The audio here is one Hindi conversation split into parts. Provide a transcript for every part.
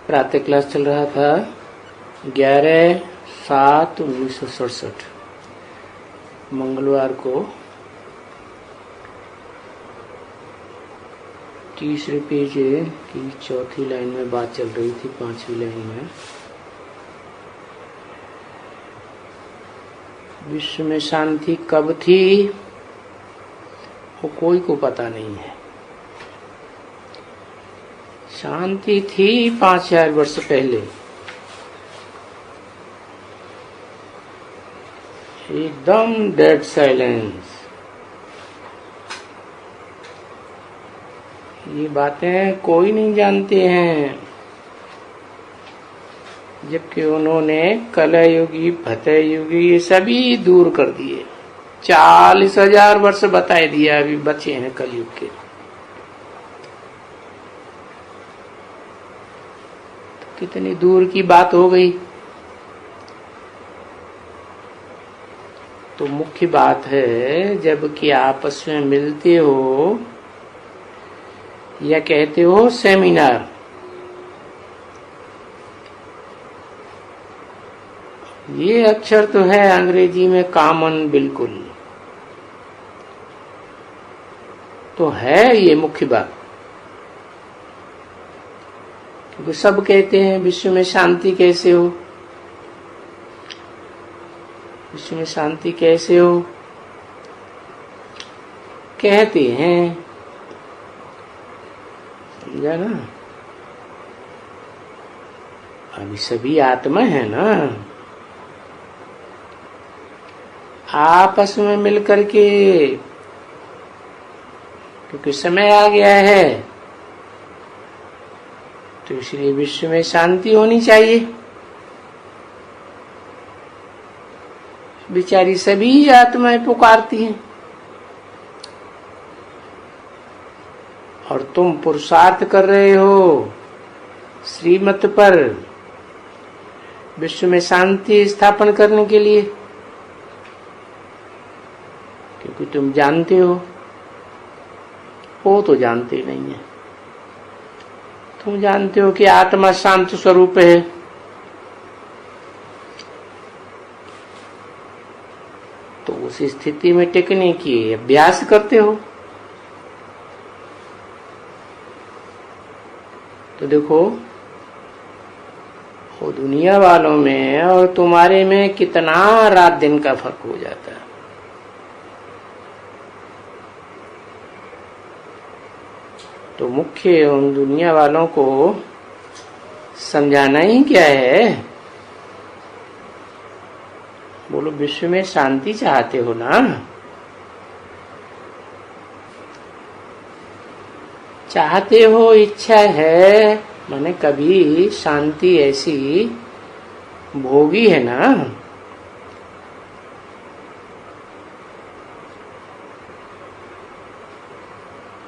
प्रातः क्लास चल रहा था 11/7/1967 मंगलवार को। 30 पेज की चौथी लाइन में बात चल रही थी, 5वीं लाइन में विश्व में शांति कब थी वो कोई को पता नहीं है। शांति थी 5000 वर्ष पहले, एकदम डेड साइलेंस। ये बातें कोई नहीं जानते हैं, जबकि उन्होंने कलयुगी भतयुगी ये सभी दूर कर दिए। 40,000 वर्ष बताए दिया, अभी बचे हैं कलयुग के। तो कितनी दूर की बात हो गई। तो मुख्य बात है, जबकि आपस में मिलते हो या कहते हो सेमिनार, ये अक्षर तो है अंग्रेजी में कॉमन, बिल्कुल तो है ये मुख्य बात। क्योंकि सब कहते हैं विश्व में शांति कैसे हो, विश्व में शांति कैसे हो, कहते हैं, समझा ना। अभी सभी आत्मा है ना, आपस में मिलकर के, क्योंकि समय आ गया है तो इसलिए विश्व में शांति होनी चाहिए। बेचारी सभी आत्माएं पुकारती हैं और तुम पुरुषार्थ कर रहे हो श्रीमत पर विश्व में शांति स्थापन करने के लिए, क्योंकि तुम जानते हो, वो तो जानते नहीं है। तुम जानते हो कि आत्मा शांत स्वरूप है, तो उस स्थिति में टिकने की अभ्यास करते हो। तो देखो, वो दुनिया वालों में और तुम्हारे में कितना रात दिन का फर्क हो जाता है। तो मुख्य उन दुनिया वालों को समझाना ही क्या है। बोलो, विश्व में शांति चाहते हो ना, चाहते हो, इच्छा है, माने कभी शांति ऐसी भोगी है ना।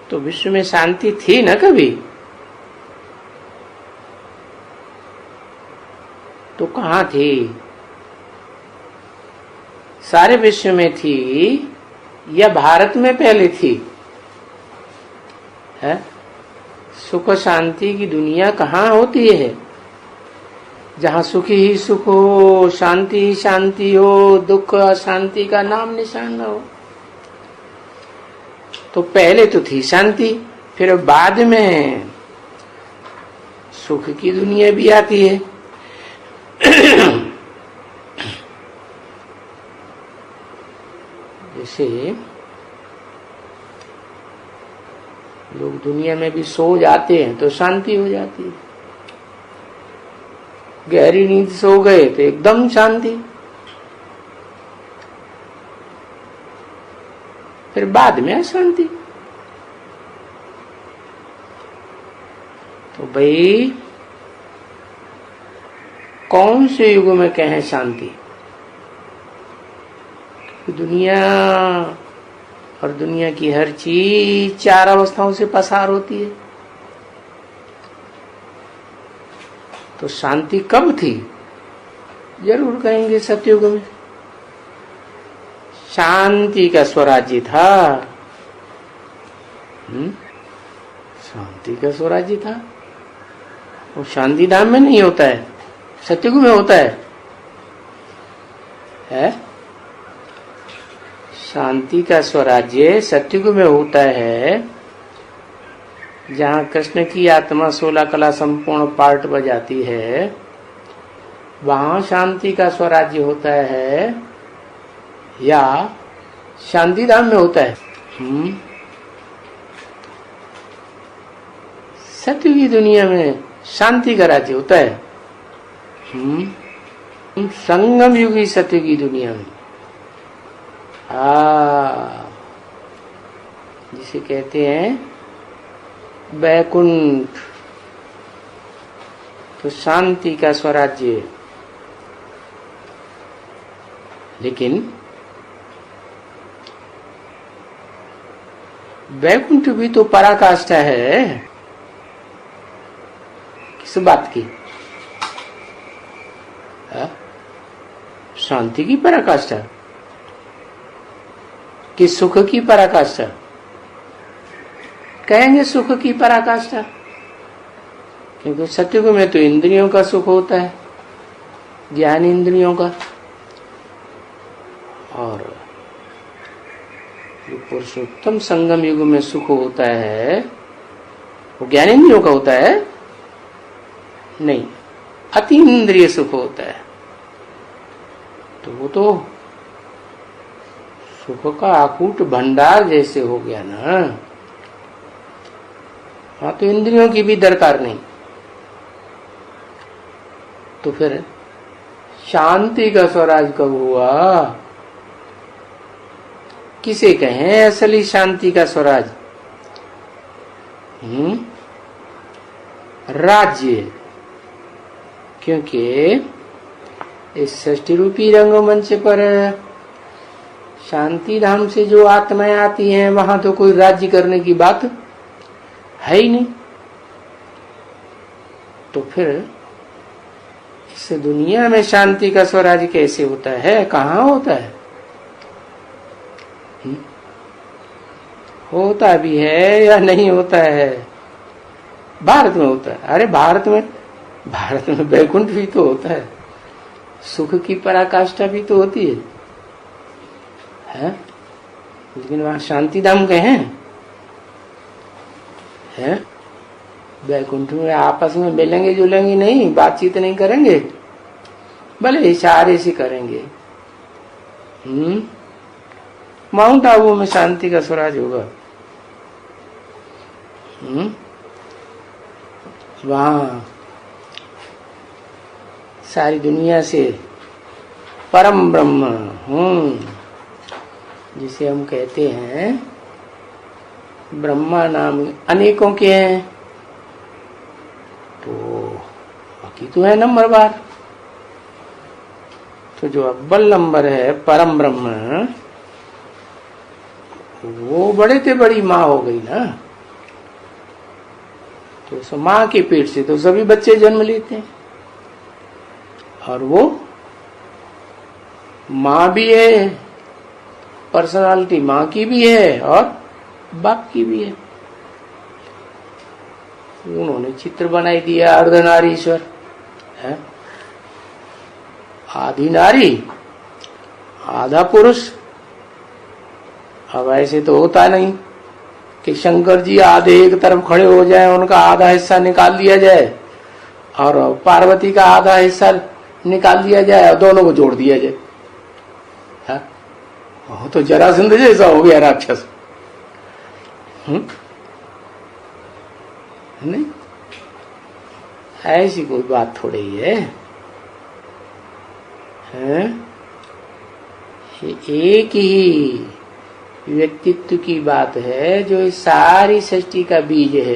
तो विश्व में शांति थी ना कभी, तो कहाँ थी? सारे विश्व में थी या भारत में पहले थी? है सुख शांति की दुनिया कहाँ होती है? जहाँ सुख ही सुख हो, शांति ही शांति हो, दुख अशांति का नाम निशान न हो। तो पहले तो थी शांति, फिर बाद में सुख की दुनिया भी आती है। जैसे लोग दुनिया में भी सो जाते हैं तो शांति हो जाती है, गहरी नींद सो गए तो एकदम शांति, फिर बाद में अशांति। तो भाई कौन से युग में कहें शांति? दुनिया और दुनिया की हर चीज 4 अवस्थाओं से पसार होती है। तो शांति कब थी? जरूर कहेंगे सतयुग में शांति का स्वराज्य था। शांति का स्वराज्य था। वो शांति धाम में नहीं होता है, सत्युग में होता है? शांति का स्वराज्य सत्युग में होता है, जहाँ कृष्ण की आत्मा 16 कला संपूर्ण पार्ट बजाती है, वहां शांति का स्वराज्य होता है, या शांति धाम में होता है? सत्य की दुनिया में शांति का राज्य होता है। संगम युगी सत्य की दुनिया में जिसे कहते हैं वैकुंठ, तो शांति का स्वराज्य। लेकिन वैकुंठ भी तो पराकाष्ठा है। किस बात की? शांति की पराकाष्ठा कि सुख की पराकाष्ठा? कहेंगे सुख की पराकाष्ठा, क्योंकि सत्युग में तो इंद्रियों का सुख होता है, ज्ञान इंद्रियों का, और जो पुरुषोत्तम संगम युग में सुख होता है वो ज्ञान इंद्रियों का होता है? नहीं, अति इंद्रिय सुख होता है। तो वो तो सुख का अकूट भंडार जैसे हो गया ना। हाँ, तो इंद्रियों की भी दरकार नहीं। तो फिर शांति का स्वराज कब हुआ? किसे कहें असली शांति का स्वराज? राज्य। क्योंकि इस सृष्टि रूपी रंगमंच पर शांति धाम से जो आत्माएं आती हैं, वहां तो कोई राज्य करने की बात है ही नहीं। तो फिर इस दुनिया में शांति का स्वराज कैसे होता है? कहाँ होता है? होता भी है या नहीं होता है? भारत में होता है। अरे भारत में वैकुंठ भी तो होता है, सुख की पराकाष्ठा भी तो होती है? लेकिन वहां शांति धाम कहे हैं? वैकुंठ में आपस में मिलेंगे जुलेंगे नहीं, बातचीत नहीं करेंगे, भले इशारे से करेंगे। माउंट आबू में शांति का स्वराज होगा। वहां सारी दुनिया से परम ब्रह्म जिसे हम कहते हैं, ब्रह्मा नाम अनेकों के हैं, तो बाकी तो है नंबर बार। तो जो अव्वल नंबर है परम ब्रह्म, वो बड़े से बड़ी माँ हो गई ना। तो उस माँ के पेट से तो सभी बच्चे जन्म लेते हैं, और वो माँ भी है, पर्सनालिटी माँ की भी है और बाप की भी है। उन्होंने चित्र बनाई दिया अर्धनारीश्वर है, आधी नारी आधा पुरुष। अब ऐसे तो होता नहीं कि शंकर जी आधे एक तरफ खड़े हो जाए, उनका आधा हिस्सा निकाल दिया जाए, और पार्वती का आधा हिस्सा निकाल दिया जाए और दोनों को जोड़ दिया जाए। वो तो जरासंध जैसा हो गया राक्षस। नहीं, ऐसी कोई बात थोड़ी ही है। एक ही व्यक्तित्व की बात है जो इस सारी सृष्टि का बीज है।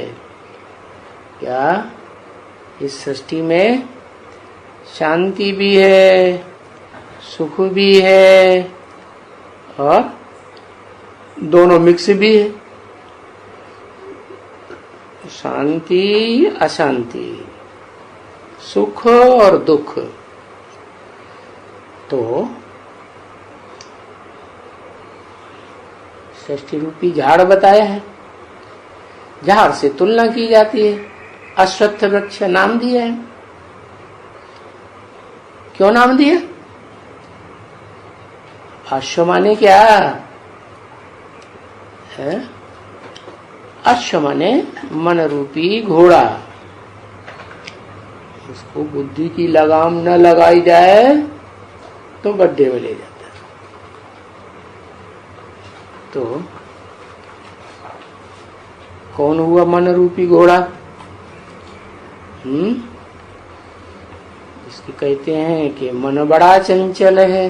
क्या इस सृष्टि में शांति भी है, सुख भी है, और दोनों मिक्स भी है। शांति अशांति, सुख और दुख। तो सृष्टि रूपी झाड़ बताया है, झाड़ से तुलना की जाती है अश्वत्थ वृक्ष नाम दिया है। क्यों नाम दिया? अश्व माने क्या है? अश्व माने मन रूपी घोड़ा। उसको बुद्धि की लगाम न लगाई जाए तो गड्ढे में ले जाता है। तो कौन हुआ मन रूपी घोड़ा? इसके कहते हैं कि मन बड़ा चंचल है।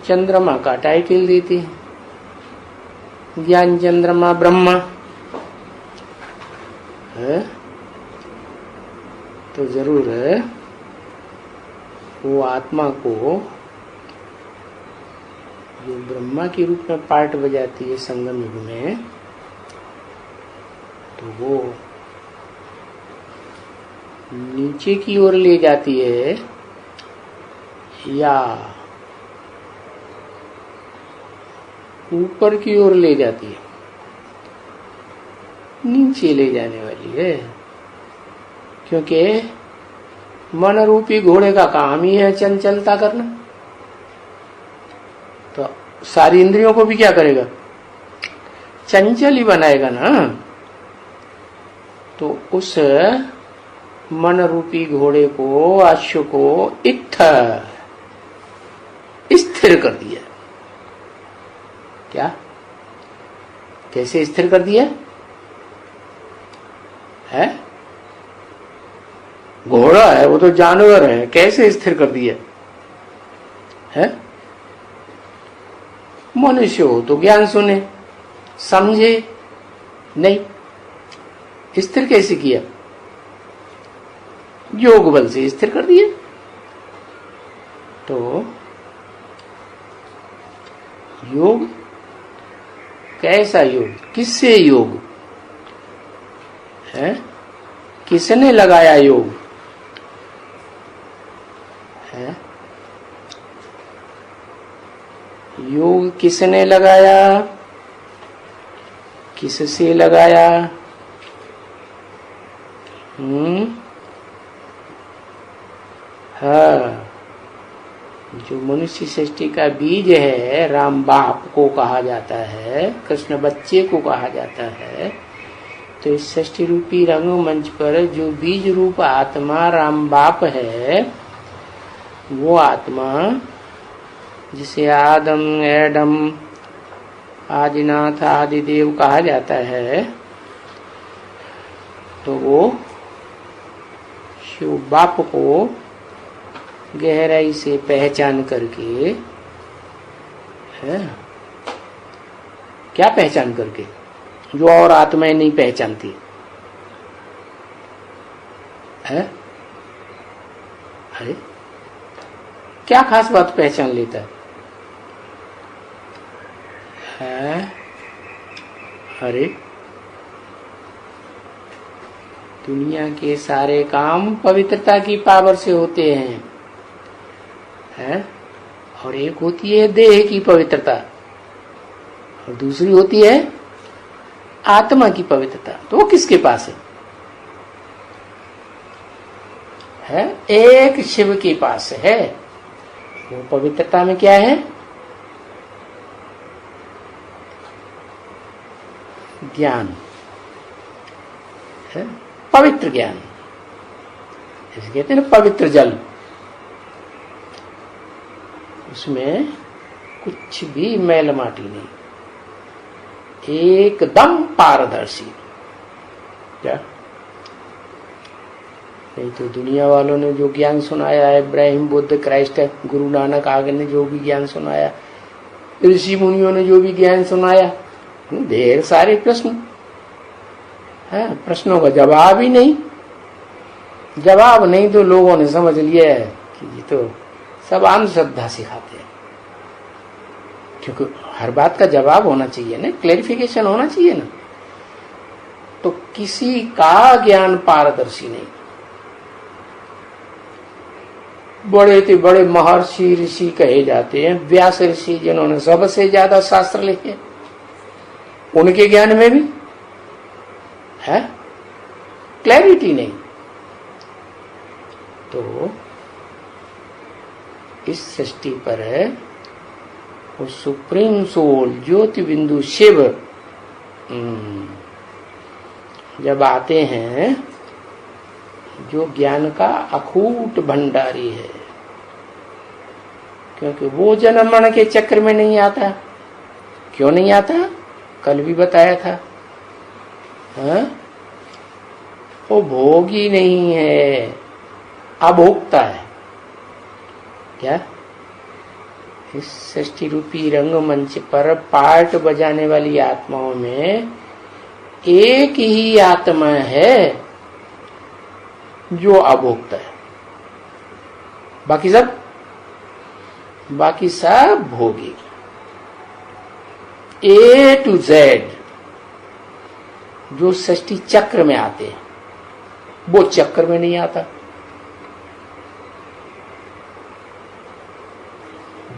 चंद्रमा का टाइटल देती है, ज्ञान चंद्रमा ब्रह्मा है। तो जरूर है वो आत्मा को जो ब्रह्मा के रूप में पार्ट बजाती है संगम युग में, तो वो नीचे की ओर ले जाती है या ऊपर की ओर ले जाती है? नीचे ले जाने वाली है, क्योंकि मन रूपी घोड़े का काम ही है चंचलता करना। तो सारी इंद्रियों को भी क्या करेगा? चंचल ही बनाएगा ना। तो उस मन रूपी घोड़े को, अश्व को स्थिर कर दिया। क्या? कैसे स्थिर कर दिया है? घोड़ा है, वो तो जानवर है, कैसे स्थिर कर दिया है? मनुष्य हो तो ज्ञान सुने, समझे नहीं, स्थिर कैसे किया? योग बल से स्थिर कर दिया। तो योग कैसा योग? किससे योग है? किसने लगाया योग है? योग किसने लगाया? किससे लगाया? हाँ, जो मनुष्य सृष्टि का बीज है, राम बाप को कहा जाता है, कृष्ण बच्चे को कहा जाता है। तो इस सृष्टि रूपी रंग मंच पर जो बीज रूप आत्मा राम बाप है, वो आत्मा जिसे आदम, एडम, आदिनाथ, आदिदेव कहा जाता है, तो वो शिव बाप को गहराई से पहचान करके है। क्या पहचान करके? जो और आत्माएं नहीं पहचानती है। अरे क्या खास बात पहचान लेता है? अरे दुनिया के सारे काम पवित्रता की पावर से होते हैं है? और एक होती है देह की पवित्रता और दूसरी होती है आत्मा की पवित्रता। तो वो किसके पास है? एक शिव के पास है। वो पवित्रता में क्या है? ज्ञान है, पवित्र ज्ञान। इसे कहते हैं ना पवित्र जल। उसमें कुछ भी मैल माटी नहीं, एकदम पारदर्शी। क्या? नहीं तो दुनिया वालों ने जो ज्ञान सुनाया है, इब्राहिम, बुद्ध, क्राइस्ट, गुरु नानक आगे ने जो भी ज्ञान सुनाया, ऋषि मुनियों ने जो भी ज्ञान सुनाया, ढेर सारे प्रश्न है, प्रश्नों का जवाब ही नहीं। जवाब नहीं तो लोगों ने समझ लिया है कि ये तो सब अंधश्रद्धा सिखाते हैं। क्योंकि हर बात का जवाब होना चाहिए ना, क्लैरिफिकेशन होना चाहिए ना। तो किसी का ज्ञान पारदर्शी नहीं। बड़े से बड़े महर्षि ऋषि कहे जाते हैं, व्यास ऋषि जिन्होंने सबसे ज्यादा शास्त्र लिखे, उनके ज्ञान में भी है, क्लैरिटी नहीं। तो इस सृष्टि पर वो सुप्रीम सोल ज्योति बिंदु शिव जब आते हैं, जो ज्ञान का अखूट भंडारी है, क्योंकि वो जन्म मरण के चक्र में नहीं आता। क्यों नहीं आता? कल भी बताया था। हाँ? वो भोगी नहीं है, अभोक्ता है। क्या? इस सृष्टि रूपी रंगमंच पर पार्ट बजाने वाली आत्माओं में एक ही आत्मा है जो अभोक्ता है, बाकी सब भोगी। ए टू जेड जो सृष्टि चक्र में आते हैं, वो चक्र में नहीं आता।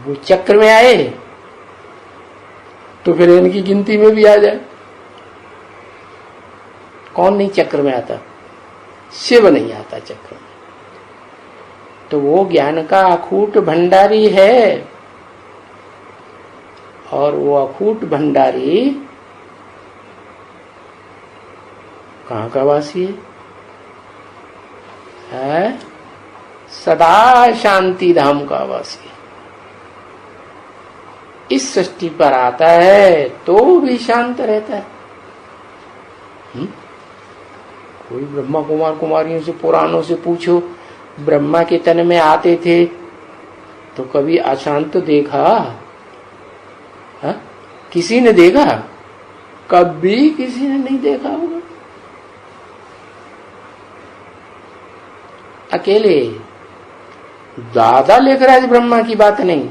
वो चक्र में आए तो फिर इनकी गिनती में भी आ जाए। कौन नहीं चक्र में आता? शिव नहीं आता चक्र में। तो वो ज्ञान का अखूट भंडारी है, और वो अखूट भंडारी कहाँ का वासी है? सदा शांति धाम का वासी। इस सृष्टि पर आता है तो भी शांत रहता है। कोई ब्रह्मा कुमार कुमारियों से, पुराणों से पूछो, ब्रह्मा के तन में आते थे तो कभी अशांत देखा? हा? किसी ने देखा? कभी किसी ने नहीं देखा होगा। अकेले दादा लेकर आज ब्रह्मा की बात नहीं,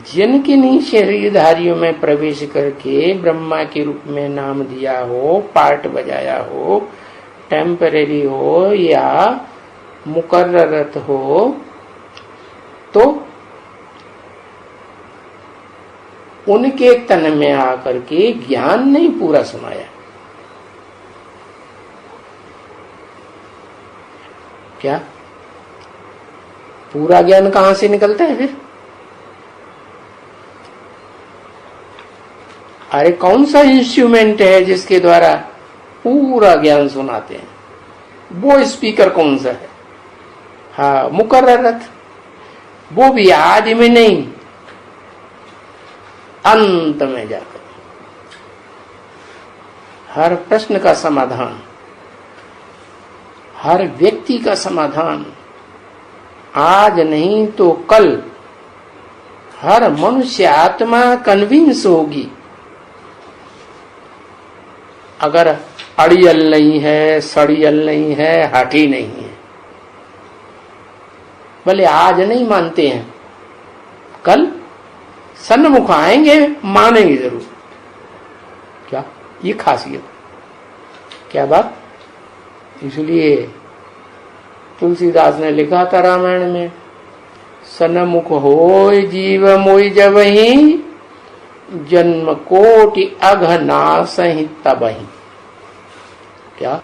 जिनके नहीं शरीरधारियों में प्रवेश करके ब्रह्मा के रूप में नाम दिया हो, पार्ट बजाया हो, टेम्परेरी हो या मुकर्ररत हो, तो उनके तन में आकर के ज्ञान नहीं पूरा समाया। क्या पूरा ज्ञान कहां से निकलता है फिर? अरे कौन सा इंस्ट्रूमेंट है जिसके द्वारा पूरा ज्ञान सुनाते हैं? वो स्पीकर कौन सा है? हाँ, मुकर्ररत। वो भी आदि में नहीं, अंत में जाकर हर प्रश्न का समाधान, हर व्यक्ति का समाधान, आज नहीं तो कल हर मनुष्य आत्मा कन्विंस होगी। अगर अड़ियल नहीं है, सड़ियल नहीं है, हठी नहीं है, भले आज नहीं मानते हैं, कल सन्मुख आएंगे, मानेंगे जरूर। क्या ये खासियत, क्या बात। इसलिए तुलसीदास ने लिखा था रामायण में, सन्मुख होय जीव मोय जबहि, जन्म कोटि अघ नासहि तबहि। क्या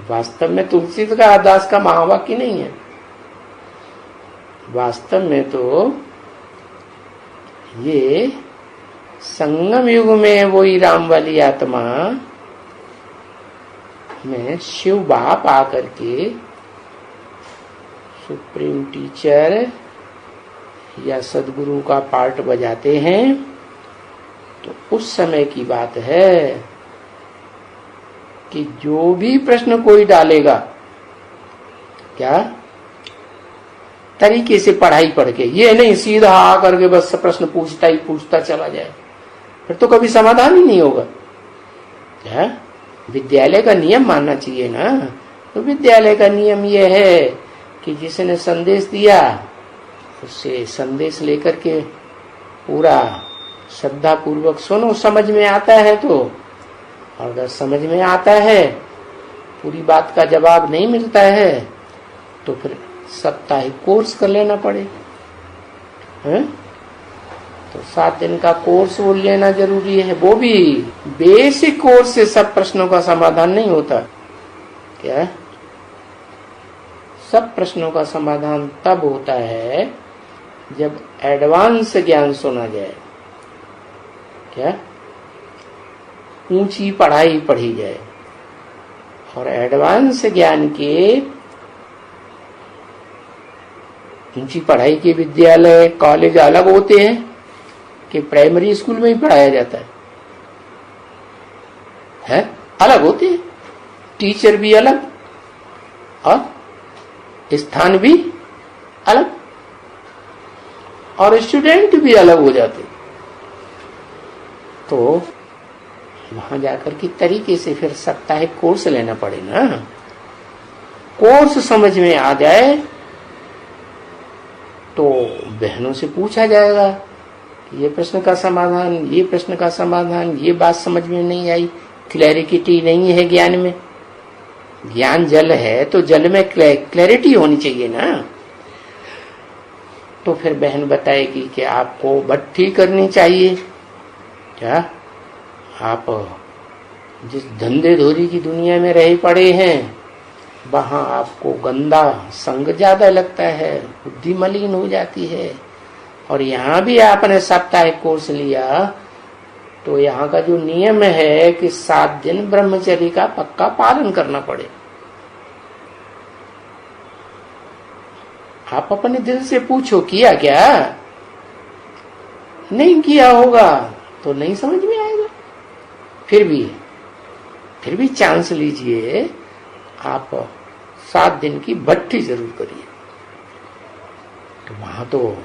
वास्तव में तुलसीदास का महावाक्य नहीं है। वास्तव में तो ये संगम युग में वही राम वाली आत्मा में शिव बाप आकर के सुप्रीम टीचर या सदगुरु का पार्ट बजाते हैं, तो उस समय की बात है कि जो भी प्रश्न कोई डालेगा, क्या तरीके से पढ़ाई पढ़ के, ये नहीं सीधा आकर के बस प्रश्न पूछता ही पूछता चला जाए, फिर तो कभी समाधान ही नहीं होगा। क्या विद्यालय का नियम मानना चाहिए ना। तो विद्यालय का नियम यह है कि जिसने संदेश दिया उससे संदेश लेकर के पूरा श्रद्धा पूर्वक सुनो, समझ में आता है तो, और अगर समझ में आता है, पूरी बात का जवाब नहीं मिलता है, तो फिर साप्ताहिक कोर्स कर लेना पड़े। तो 7 दिन का कोर्स वो लेना जरूरी है। वो भी बेसिक कोर्स से सब प्रश्नों का समाधान नहीं होता। क्या है? सब प्रश्नों का समाधान तब होता है जब एडवांस ज्ञान सुना जाए। क्या? ऊंची पढ़ाई पढ़ी जाए। और एडवांस ज्ञान के ऊंची पढ़ाई के विद्यालय कॉलेज अलग होते हैं कि प्राइमरी स्कूल में ही पढ़ाया जाता है? अलग होते हैं। टीचर भी अलग और स्थान भी अलग और स्टूडेंट भी अलग हो जाते। तो वहां जाकर के तरीके से फिर साप्ताहिक कोर्स लेना पड़े ना। कोर्स समझ में आ जाए तो बहनों से पूछा जाएगा कि ये प्रश्न का समाधान, ये प्रश्न का समाधान, ये बात समझ में नहीं आई, क्लैरिटी नहीं है ज्ञान में। ज्ञान जल है तो जल में क्लैरिटी होनी चाहिए ना। तो फिर बहन बताएगी कि आपको भट्ठी करनी चाहिए। क्या? आप जिस धंधे धोरी की दुनिया में रहे पड़े हैं वहां आपको गंदा संग ज्यादा लगता है, बुद्धि मलिन हो जाती है। और यहाँ भी आपने साप्ताहिक कोर्स लिया तो यहाँ का जो नियम है कि 7 दिन ब्रह्मचर्य का पक्का पालन करना पड़े। आप अपने दिल से पूछो किया क्या? नहीं किया होगा तो नहीं समझ में आएगा। फिर भी चांस लीजिए, आप 7 दिन की भट्ठी जरूर करिए। तो वहां तो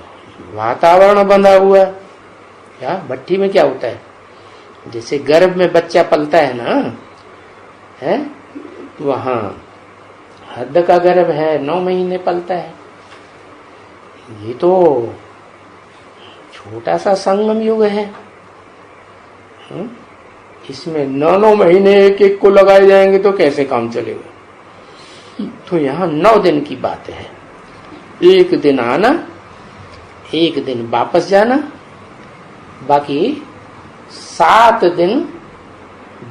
वातावरण बंधा हुआ। क्या? भट्ठी में क्या होता है? जैसे गर्भ में बच्चा पलता है ना, है? वहां हद का गर्भ है, 9 महीने पलता है। ये तो छोटा सा संगम युग है। इसमें 9 महीने एक को लगाए जाएंगे तो कैसे काम चलेगा? तो यहाँ 9 दिन की बात है। 1 दिन आना, 1 दिन वापस जाना, बाकी 7 दिन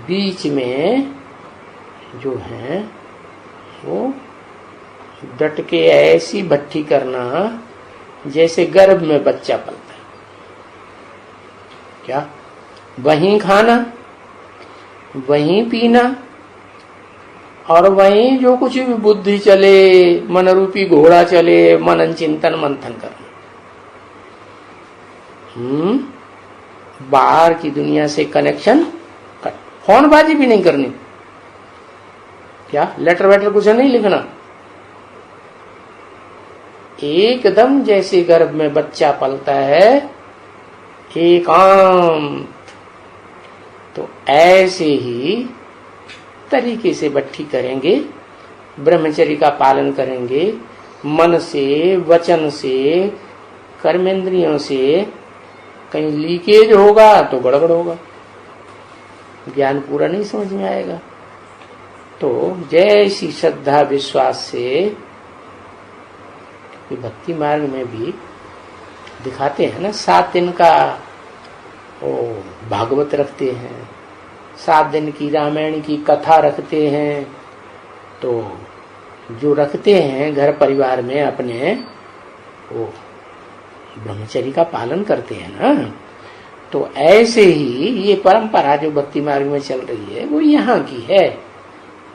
बीच में जो है वो डट के ऐसी भट्ठी करना जैसे गर्भ में बच्चा पलता है। क्या? वहीं खाना, वहीं पीना और वहीं जो कुछ भी बुद्धि चले, मन रूपी घोड़ा चले, मनन चिंतन मंथन करना। बाहर की दुनिया से कनेक्शन कट। फोनबाजी भी नहीं करनी। क्या? लेटर वेटर कुछ नहीं लिखना। एकदम जैसे गर्भ में बच्चा पलता है एकांत, तो ऐसे ही तरीके से भट्ठी करेंगे, ब्रह्मचर्य का पालन करेंगे, मन से, वचन से, कर्मेंद्रियों से। कहीं लीकेज होगा तो गड़बड़ होगा, ज्ञान पूरा नहीं समझ में आएगा। तो जैसी श्रद्धा विश्वास से भक्ति मार्ग में भी दिखाते हैं ना, 7 दिन का वो भागवत रखते हैं, 7 दिन की रामायण की कथा रखते हैं। तो जो रखते हैं घर परिवार में अपने, वो ब्रह्मचर्य का पालन करते हैं ना। तो ऐसे ही ये परंपरा जो भक्ति मार्ग में चल रही है वो यहाँ की है।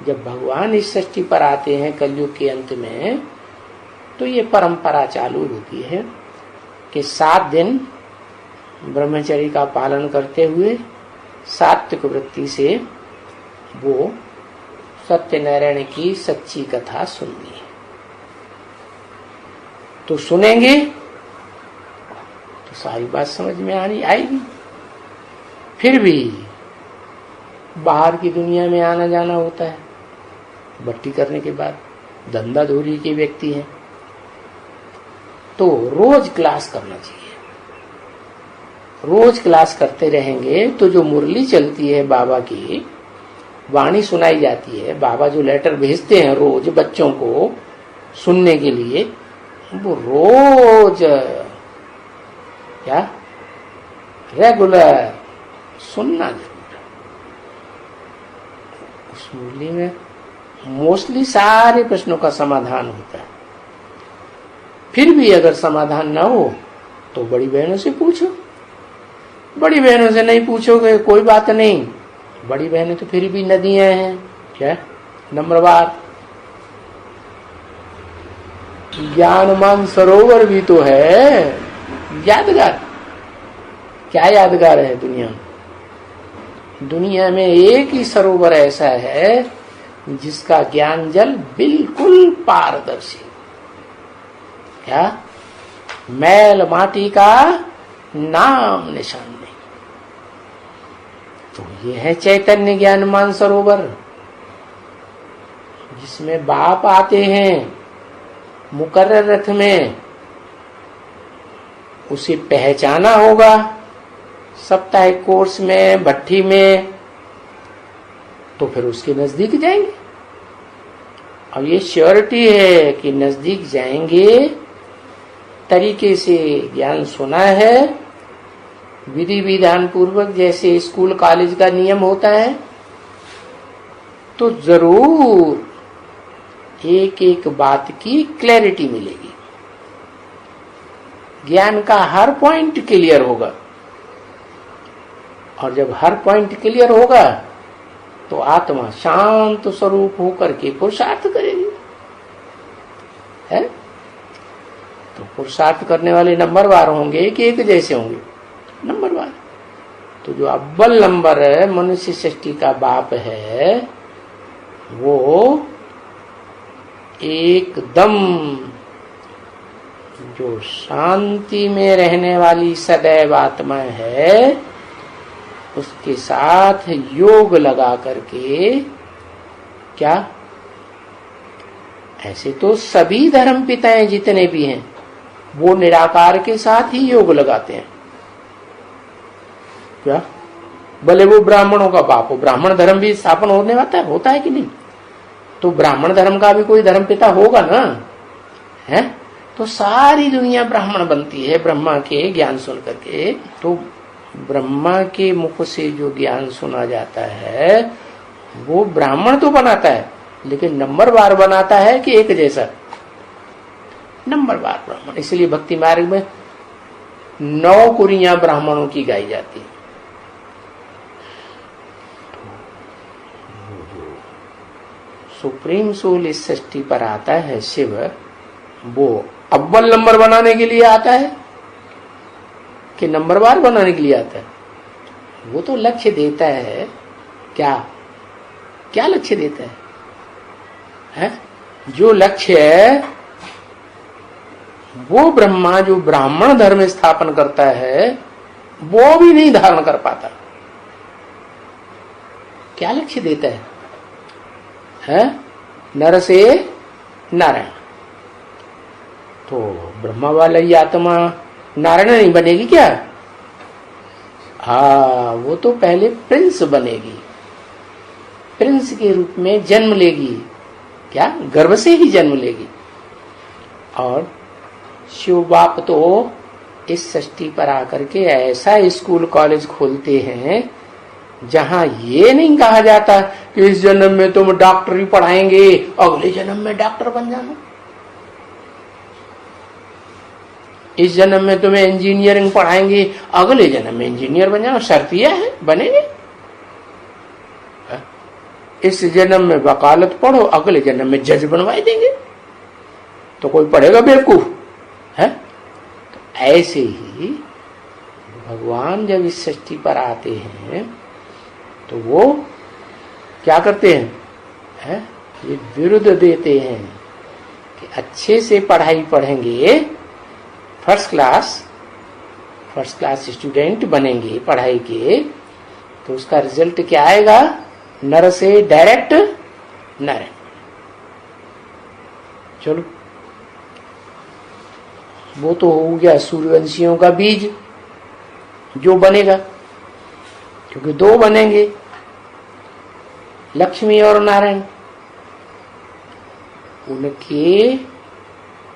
जब भगवान इस सृष्टि पर आते हैं कलयुग के अंत में, तो ये परंपरा चालू होती है कि 7 दिन ब्रह्मचर्य का पालन करते हुए सात्विक वृत्ति से वो सत्यनारायण की सच्ची कथा सुननी है। तो सुनेंगे तो सारी बात समझ में आएगी। फिर भी बाहर की दुनिया में आना जाना होता है। भट्टी करने के बाद धंधा धोरी के व्यक्ति हैं तो रोज क्लास करना चाहिए। रोज क्लास करते रहेंगे तो जो मुरली चलती है बाबा की, वाणी सुनाई जाती है, बाबा जो लेटर भेजते हैं रोज बच्चों को सुनने के लिए, वो रोज क्या रेगुलर सुनना जरूर है। उस मुरली में मोस्टली सारे प्रश्नों का समाधान होता है। फिर भी अगर समाधान ना हो तो बड़ी बहनों से पूछो। बड़ी बहनों से नहीं पूछोगे कोई बात नहीं, बड़ी बहनें तो फिर भी नदियां हैं। क्या नंबरवार ज्ञानमान सरोवर भी तो है यादगार। क्या यादगार है दुनिया में? दुनिया में एक ही सरोवर ऐसा है जिसका ज्ञान जल बिल्कुल पारदर्शी, क्या मैल माटी का नाम निशान नहीं। तो ये है चैतन्य ज्ञानमान सरोवर, जिसमें बाप आते हैं मुकर्रर रथ में। उसे पहचाना होगा साप्ताहिक कोर्स में, भट्ठी में, तो फिर उसके नजदीक जाएंगे। अब ये श्योरिटी है कि नजदीक जाएंगे, तरीके से ज्ञान सुना है, विधि विधान पूर्वक जैसे स्कूल कॉलेज का नियम होता है, तो जरूर एक एक बात की क्लैरिटी मिलेगी। ज्ञान का हर पॉइंट क्लियर होगा, और जब हर पॉइंट क्लियर होगा तो आत्मा शांत स्वरूप होकर के पुरुषार्थ करेगी। है तो पुरुषार्थ करने वाले नंबरवार होंगे कि एक जैसे होंगे? नंबरवार। तो जो अव्वल नंबर है मनुष्य सृष्टि का बाप है, वो एकदम जो शांति में रहने वाली सदैव आत्मा है, उसके साथ योग लगा करके, क्या ऐसे तो सभी धर्म पिताएं जितने भी हैं वो निराकार के साथ ही योग लगाते हैं। क्या भले वो ब्राह्मणों का बाप हो, ब्राह्मण धर्म भी स्थापन होने होता है कि नहीं? तो ब्राह्मण धर्म का भी कोई धर्म पिता होगा ना, है? तो सारी दुनिया ब्राह्मण बनती है ब्रह्मा के ज्ञान सुन करके। तो ब्रह्मा के मुख से जो ज्ञान सुना जाता है वो ब्राह्मण तो बनाता है, लेकिन नंबरवार बनाता है कि एक जैसा? नंबरवार ब्राह्मण। इसलिए भक्ति मार्ग में 9 कुरियां ब्राह्मणों की गाई जाती है। सुप्रीम सोल इस सृष्टि पर आता है शिव, वो अव्वल नंबर बनाने के लिए आता है कि नंबरवार बनाने के लिए आता है? वो तो लक्ष्य देता है। क्या क्या लक्ष्य देता है? जो लक्ष्य है वो ब्रह्मा जो ब्राह्मण धर्म स्थापन करता है वो भी नहीं धारण कर पाता। क्या लक्ष्य देता है? नर से नारायण। तो ब्रह्मा वाला ही आत्मा नारायण नहीं बनेगी क्या? वो तो पहले प्रिंस बनेगी, प्रिंस के रूप में जन्म लेगी। क्या गर्भ से ही जन्म लेगी। और शिव बाप तो इस सृष्टि पर आकर के ऐसा स्कूल कॉलेज खोलते हैं जहां ये नहीं कहा जाता कि इस जन्म में तुम डॉक्टरी पढ़ाएंगे, अगले जन्म में डॉक्टर बन जाना, इस जन्म में तुम्हें इंजीनियरिंग पढ़ाएंगे, अगले जन्म में इंजीनियर बन जाना। शर्तिया है, बनेंगे। इस जन्म में वकालत पढ़ो, अगले जन्म में जज बनवाई देंगे। तो कोई पढ़ेगा बेवकूफ है? तो ऐसे ही भगवान जब इस सृष्टि पर आते हैं तो वो क्या करते हैं? ये विरुद्ध देते हैं कि अच्छे से पढ़ाई पढ़ेंगे, फर्स्ट क्लास स्टूडेंट बनेंगे पढ़ाई के, तो उसका रिजल्ट क्या आएगा? नर से डायरेक्ट नारायण। चलो, वो तो हो गया सूर्यवंशियों का बीज जो बनेगा, क्योंकि 2 बनेंगे, लक्ष्मी और नारायण। उनके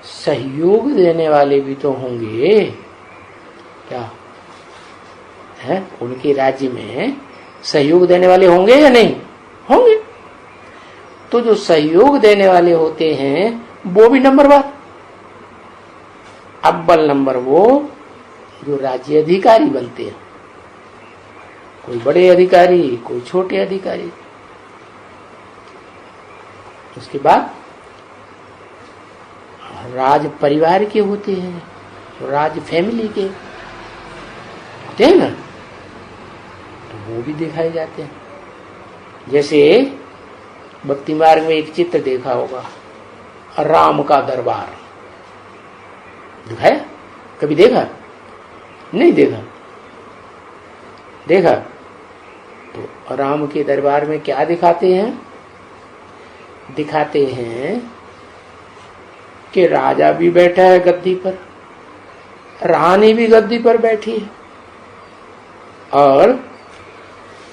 सहयोग देने वाले भी तो होंगे। क्या है, उनके राज्य में सहयोग देने वाले होंगे या नहीं होंगे? तो जो सहयोग देने वाले होते हैं वो भी नंबरवार, अव्वल नंबर वो जो राज्य अधिकारी बनते हैं, कोई बड़े अधिकारी, कोई छोटे अधिकारी। उसके बाद राज परिवार के होते हैं, राज फैमिली के होते हैं ना, तो वो भी दिखाए जाते हैं। जैसे भक्ति मार्ग में एक चित्र देखा होगा, राम का दरबार दिखाया, कभी देखा? नहीं देखा? देखा? तो राम के दरबार में क्या दिखाते हैं? दिखाते हैं कि राजा भी बैठा है गद्दी पर, रानी भी गद्दी पर बैठी है, और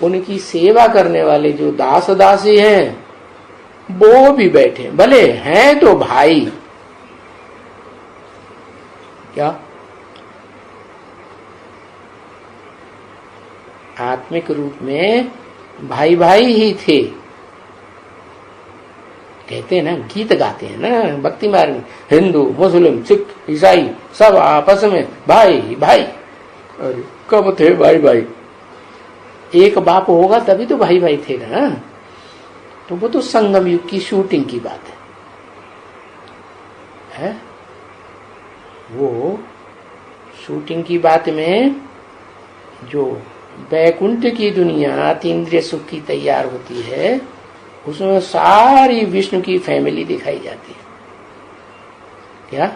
उनकी सेवा करने वाले जो दास दासी हैं वो भी बैठे, भले हैं तो भाई। क्या आत्मिक रूप में भाई भाई ही थे। कहते हैं ना, गीत गाते हैं ना भक्ति मार्ग में, हिंदू मुस्लिम सिख ईसाई सब आपस में भाई भाई। अरे कब थे भाई भाई? एक बाप होगा तभी तो भाई भाई थे ना। तो वो तो संगम युग की शूटिंग की बात है? वो शूटिंग की बात में जो वैकुंठ की दुनिया तीन्द्रिय सुख की तैयार होती है, उसमें सारी विष्णु की फैमिली दिखाई जाती है। क्या?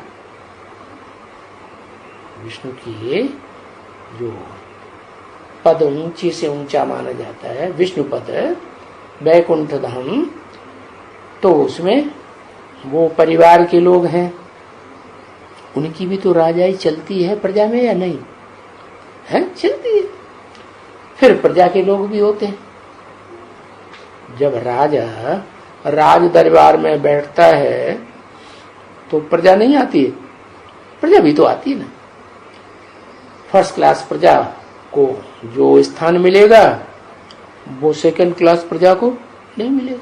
विष्णु की जो पद ऊंचे से ऊंचा माना जाता है, विष्णु पद वैकुंठ धाम, तो उसमें वो परिवार के लोग हैं, उनकी भी तो राजाई चलती है प्रजा में या नहीं है? चलती है। फिर प्रजा के लोग भी होते हैं। जब राजा राज दरबार में बैठता है तो प्रजा नहीं आती है? प्रजा भी तो आती है ना। फर्स्ट क्लास प्रजा को जो स्थान मिलेगा वो सेकंड क्लास प्रजा को नहीं मिलेगा।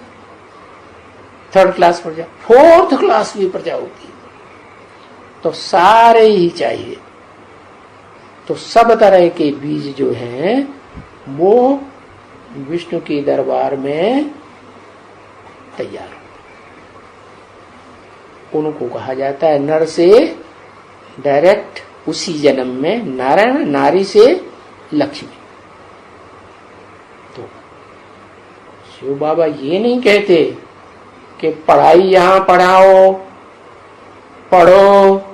थर्ड क्लास प्रजा, फोर्थ क्लास भी प्रजा होती है। तो सारे ही चाहिए। तो सब तरह के बीज जो हैं वो विष्णु के दरबार में तैयार, उनको कहा जाता है नर से डायरेक्ट उसी जन्म में नारायण, नारी से लक्ष्मी। तो शिव बाबा ये नहीं कहते कि पढ़ाई यहां पढ़ाओ, पढ़ो,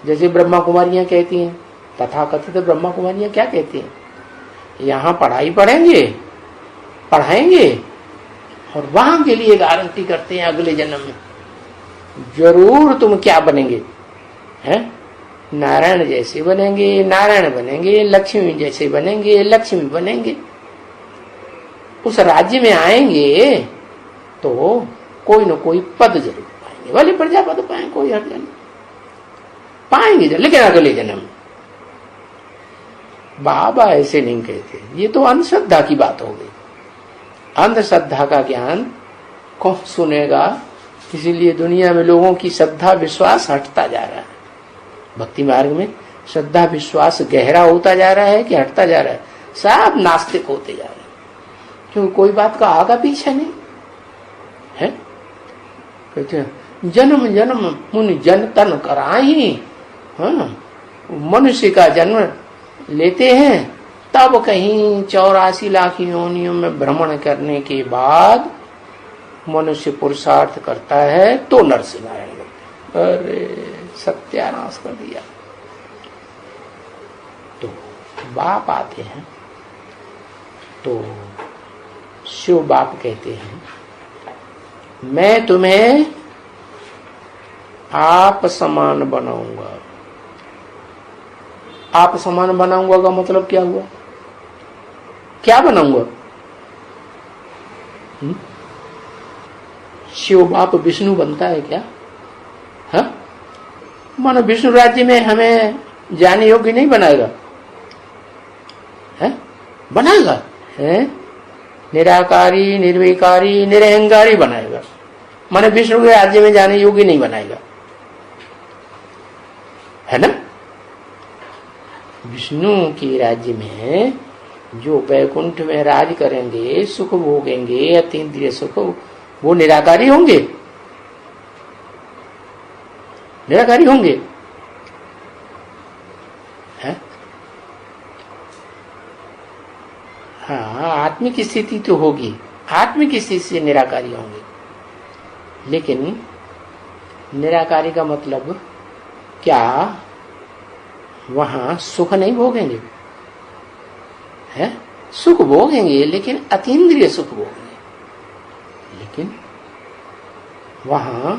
जैसे ब्रह्मा कुमारियां कहती हैं। तथाकथित ब्रह्मा कुमारियां क्या कहती हैं? यहां पढ़ाई पढ़ेंगे, पढ़ाएंगे, और वहां के लिए गारंटी करते हैं अगले जन्म में जरूर तुम क्या बनेंगे, हैं? नारायण जैसे बनेंगे, नारायण बनेंगे, लक्ष्मी जैसे बनेंगे, लक्ष्मी बनेंगे। उस राज्य में आएंगे तो कोई न कोई पद जरूर पाएंगे, भले प्रजा पद पाए, कोई हर्ज नहीं, पाएंगे लेकिन अगले जन्म। बाबा ऐसे नहीं कहते, ये तो अंधश्रद्धा की बात हो गई। अंधश्रद्धा का ज्ञान कौन सुनेगा? इसीलिए दुनिया में लोगों की श्रद्धा विश्वास हटता जा रहा है। भक्ति मार्ग में श्रद्धा विश्वास गहरा होता जा रहा है कि हटता जा रहा है? सब नास्तिक होते जा रहे हैं, क्योंकि कोई बात का आगा पीछा नहीं है। कहते हैं जन्म जन्म मुनि जन तन कराही, हाँ, मनुष्य का जन्म लेते हैं, तब कहीं 84 लाख योनियों में भ्रमण करने के बाद मनुष्य पुरुषार्थ करता है तो नर से नारायण बनते। अरे सत्यानाश कर दिया। तो बाप आते हैं तो शिव बाप कहते हैं मैं तुम्हें आप समान बनाऊंगा। आप समान बनाऊंगा का मतलब क्या हुआ? क्या बनाऊंगा? शिव बाप विष्णु बनता है क्या? हाँ, मानो विष्णु राज्य में हमें जाने योग्य नहीं बनाएगा, है? बनाएगा है? निराकारी, निर्विकारी, निरहंकारी बनाएगा। माने विष्णु के राज्य में जाने योग्य नहीं बनाएगा, है ना? विष्णु के राज्य में जो वैकुंठ में राज करेंगे, सुख भोगेंगे, अतीन्द्रिय सुख, वो निराकारी होंगे, निराकारी होंगे, है? हाँ, आत्मिक स्थिति तो होगी, आत्मिक स्थिति से निराकारी होंगे। लेकिन निराकारी का मतलब क्या वहां सुख नहीं भोगेंगे, है? सुख भोगेंगे लेकिन अतीन्द्रिय सुख भोगेंगे। लेकिन वहां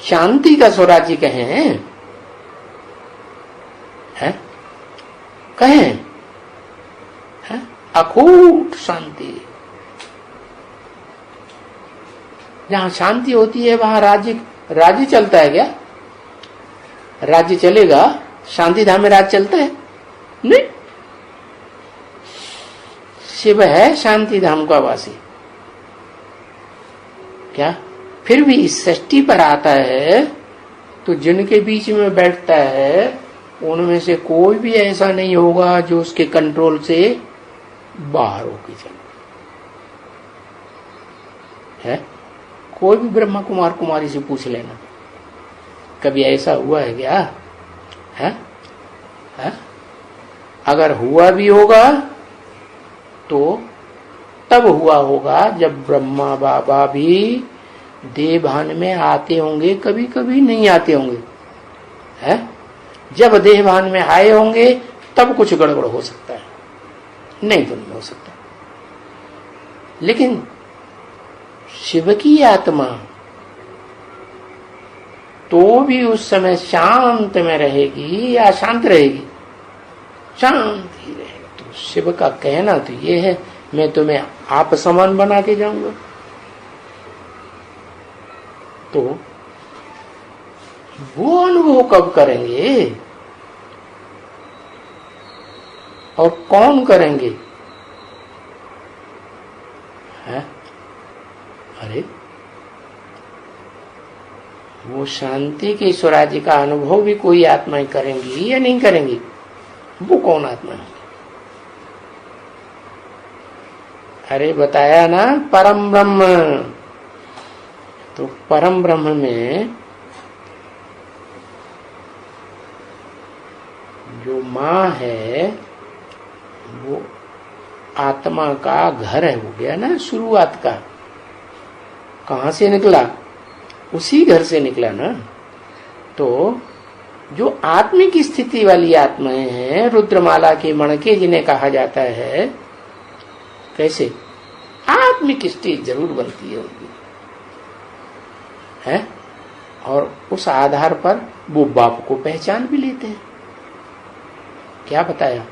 शांति का स्वराज्य कहें, है? कहें, है? अकूट शांति। जहां शांति होती है वहां राज्य चलता है क्या? राज्य चलेगा? शांति धाम में राज्य चलता है? नहीं। शिव है शांति धाम का वासी, क्या? फिर भी इस सृष्टि पर आता है तो जिनके बीच में बैठता है उनमें से कोई भी ऐसा नहीं होगा जो उसके कंट्रोल से बाहर होके चले, है? कोई भी ब्रह्मा कुमार कुमारी से पूछ लेना, कभी ऐसा हुआ है क्या? है? है? अगर हुआ भी होगा तो तब हुआ होगा जब ब्रह्मा बाबा भी देहभान में आते होंगे, कभी कभी नहीं आते होंगे, है? जब देहभान में आए होंगे तब कुछ गड़बड़ हो सकता है, नहीं तो नहीं हो सकता। लेकिन शिव की आत्मा तो भी उस समय शांत में रहेगी या शांत रहेगी? शांत ही रहेगी। तो शिव का कहना तो ये है, मैं तुम्हें आप समान बना के जाऊंगा। तो वो अनुभव कब करेंगे और कौन करेंगे, है? अरे वो शांति के स्वराज्य का अनुभव भी कोई आत्माएं करेंगी या नहीं करेंगी? वो कौन आत्मा है? अरे बताया ना, परम ब्रह्म। तो परम ब्रह्म में जो माँ है वो आत्मा का घर है, हो गया ना शुरुआत का। कहां से निकला? उसी घर से निकला ना। तो जो आत्मिक स्थिति वाली आत्माएं हैं, रुद्रमाला के मणके जिन्हें कहा जाता है, कैसे आत्मिक स्थिति जरूर बनती है उनकी, है? और उस आधार पर वो बाप को पहचान भी लेते हैं। क्या बताया?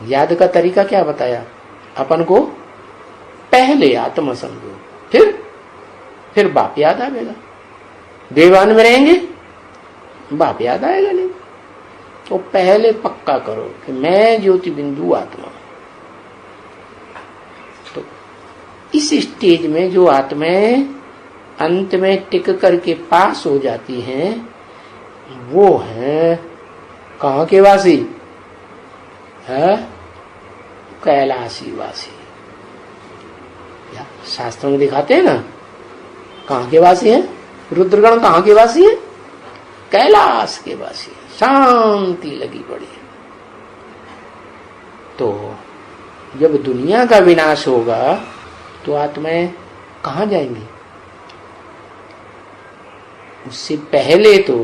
याद का तरीका क्या बताया? अपन को पहले आत्मा समझो, फिर बाप याद आएगा। देवान में रहेंगे, बाप याद आएगा नहीं। तो पहले पक्का करो कि मैं ज्योति बिंदु आत्मा। तो इस स्टेज में जो आत्माएं अंत में टिक करके पास हो जाती हैं, वो हैं कहाँ के वासी? है कैलाशी वासी। या शास्त्रों में दिखाते हैं ना, कहाँ के वासी हैं? रुद्रगण कहाँ के वासी हैं? कैलाश के वासी हैं। शांति लगी पड़ी है। तो जब दुनिया का विनाश होगा तो आत्माएं कहाँ जाएंगी? उससे पहले तो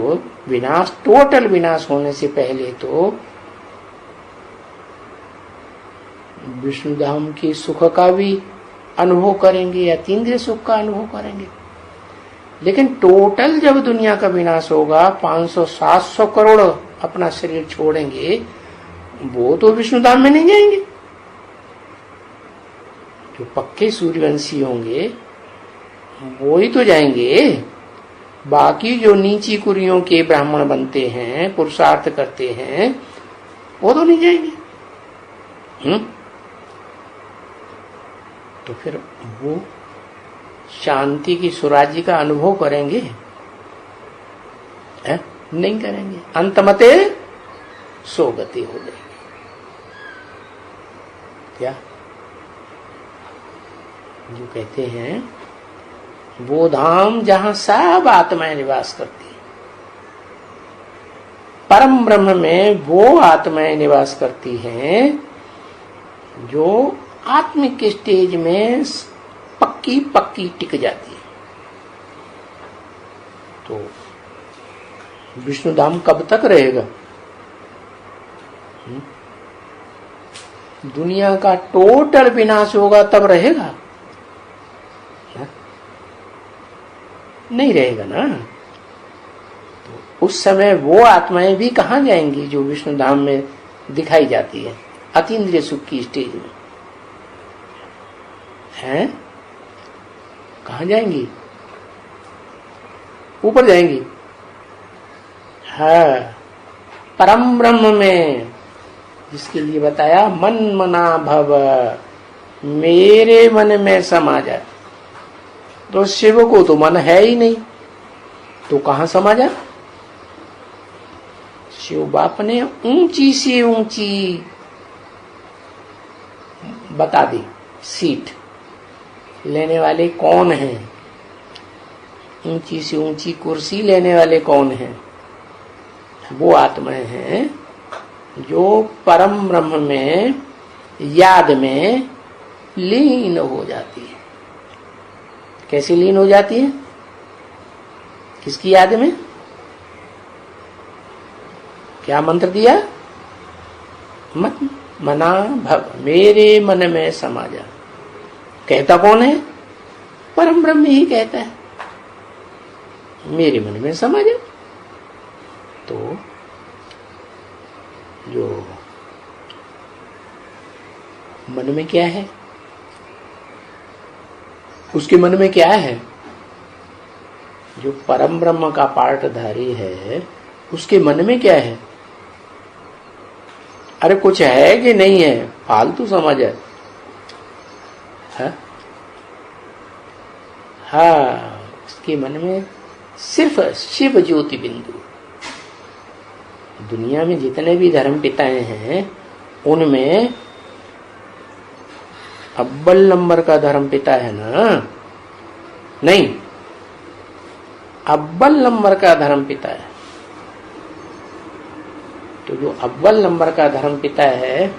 विनाश, टोटल विनाश होने से पहले तो विष्णुधाम के सुख का भी अनुभव करेंगे या अतीन्द्रिय सुख का अनुभव करेंगे। लेकिन टोटल जब दुनिया का विनाश होगा, 500-700 करोड़ अपना शरीर छोड़ेंगे, वो तो विष्णुधाम में नहीं जाएंगे। जो पक्के सूर्यवंशी होंगे वो ही तो जाएंगे। बाकी जो नीची कुरियों के ब्राह्मण बनते हैं, पुरुषार्थ करते हैं, वो तो नहीं जाएंगे। तो फिर वो शांति की स्वराज्य का अनुभव करेंगे? नहीं करेंगे। अंतमते सोगति हो जाएगी। क्या जो कहते हैं, वो धाम जहां सब आत्माएं निवास करती है, परम ब्रह्म में वो आत्माएं निवास करती हैं जो आत्मिक स्टेज में पक्की पक्की टिक जाती है। तो विष्णु धाम कब तक रहेगा? दुनिया का टोटल विनाश होगा तब रहेगा? नहीं रहेगा ना। तो उस समय वो आत्माएं भी कहां जाएंगी जो विष्णु धाम में दिखाई जाती है अतीन्द्रिय सुख की स्टेज में? हैं? कहां जाएंगी? ऊपर जाएंगी। हाँ, परम ब्रह्म में, जिसके लिए बताया मन मना भव, मेरे मन में समा जा। तो शिव को तो मन है ही नहीं, तो कहां समा जा? शिव बाप ने ऊंची से ऊंची बता दी सीट लेने वाले कौन हैं, ऊंची से ऊंची कुर्सी लेने वाले कौन हैं? वो आत्माएं हैं जो परम ब्रह्म में याद में लीन हो जाती है। कैसे लीन हो जाती है? किसकी याद में? क्या मंत्र दिया? मत मना भव, मेरे मन में समा जा। कहता कौन है? परम ब्रह्म ही कहता है, मेरे मन में समा जा। तो जो मन में क्या है, उसके मन में क्या है? जो परम ब्रह्म का पार्टधारी है उसके मन में क्या है? अरे कुछ है कि नहीं है? फालतू समझ है। हाँ, उसके मन में सिर्फ शिव ज्योति बिंदु। दुनिया में जितने भी धर्म पिताएं हैं उनमें अव्वल नंबर का धर्म पिता है ना? नहीं, अव्वल नंबर का धर्म पिता है। तो जो अव्वल नंबर का धर्म पिता है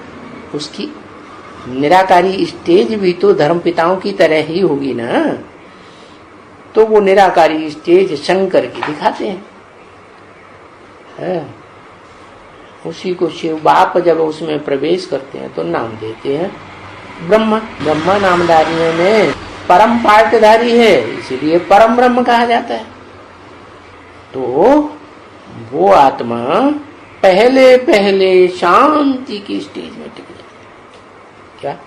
उसकी निराकारी स्टेज भी तो धर्म पिताओं की तरह ही होगी ना। तो वो निराकारी स्टेज शंकर की दिखाते हैं, उसी को शिव बाप जब उसमें प्रवेश करते हैं तो नाम देते हैं ब्रह्मा। ब्रह्मा नामधारियों में परम पार्टधारी है, इसीलिए परम ब्रह्म कहा जाता है। तो वो आत्मा पहले पहले शांति की स्टेज में टिक जाती है। क्या?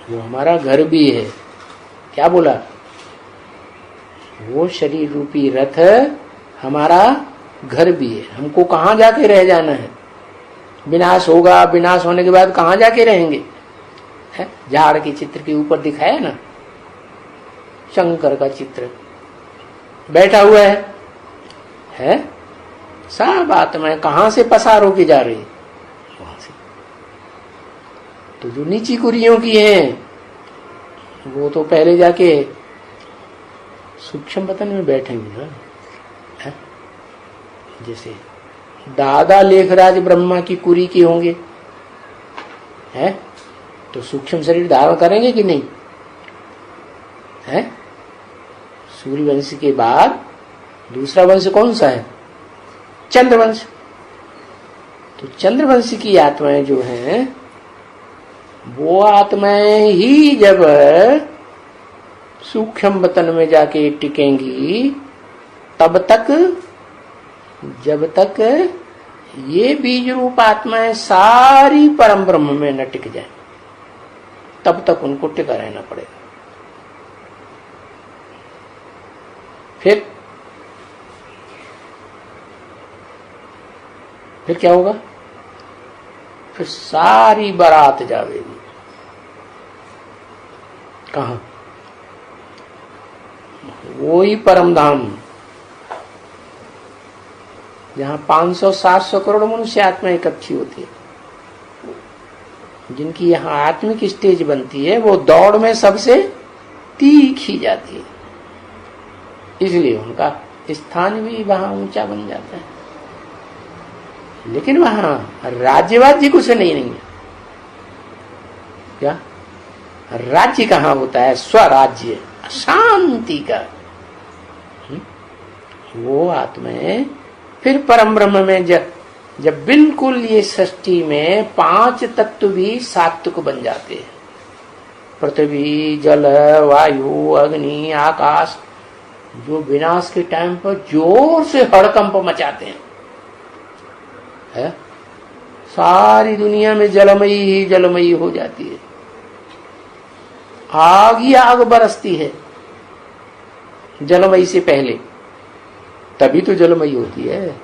वो हमारा घर भी है। क्या बोला? वो शरीर रूपी रथ हमारा घर भी है। हमको कहां जाके रह जाना है? विनाश होगा, विनाश होने के बाद कहां जाके रहेंगे? है? झाड़ के चित्र के ऊपर दिखाया ना, शंकर का चित्र बैठा हुआ है? सब आत्माएं कहां से पसार होके जा रही है? वहां से। तो जो नीची कुरियों की हैं वो तो पहले जाके सूक्ष्म वतन में बैठेंगे ना। है? जैसे दादा लेखराज ब्रह्मा की कुरी के होंगे, है? तो सूक्ष्म शरीर धारण करेंगे कि नहीं? है? सूर्यवंश के बाद दूसरा वंश कौन सा है? चंद्रवंश। तो चंद्रवंश की आत्माएं जो हैं वो आत्माएं ही जब सूक्ष्म वतन में जाके टिकेंगी तब तक, जब तक ये बीज रूप आत्माएं सारी परम ब्रह्म में न टिक जाए तब तक उनको टिका रहना पड़ेगा। फिर क्या होगा? फिर सारी बारात जावेगी कहा? वो ही परम धाम जहां 500-700 करोड़ मनुष्य आत्मा इकट्ठी होती है। जिनकी यहाँ आत्मिक स्टेज बनती है वो दौड़ में सबसे तीखी जाती है, इसलिए उनका स्थान भी वहां ऊंचा बन जाता है। लेकिन वहां राज्यवाज्य कुछ नहीं है। क्या राज्य कहाँ होता है? स्वराज्य, शांति का। वो आत्मा फिर परम ब्रह्म में जब बिल्कुल ये सृष्टि में 5 तत्व भी सात्विक बन जाते हैं, पृथ्वी, जल, वायु, अग्नि, आकाश, जो विनाश के टाइम पर जोर से हड़कंप मचाते हैं, है? सारी दुनिया में जलमयी ही जलमयी हो जाती है, आग ही आग बरसती है जलमयी से पहले, तभी तो जलमयी होती है।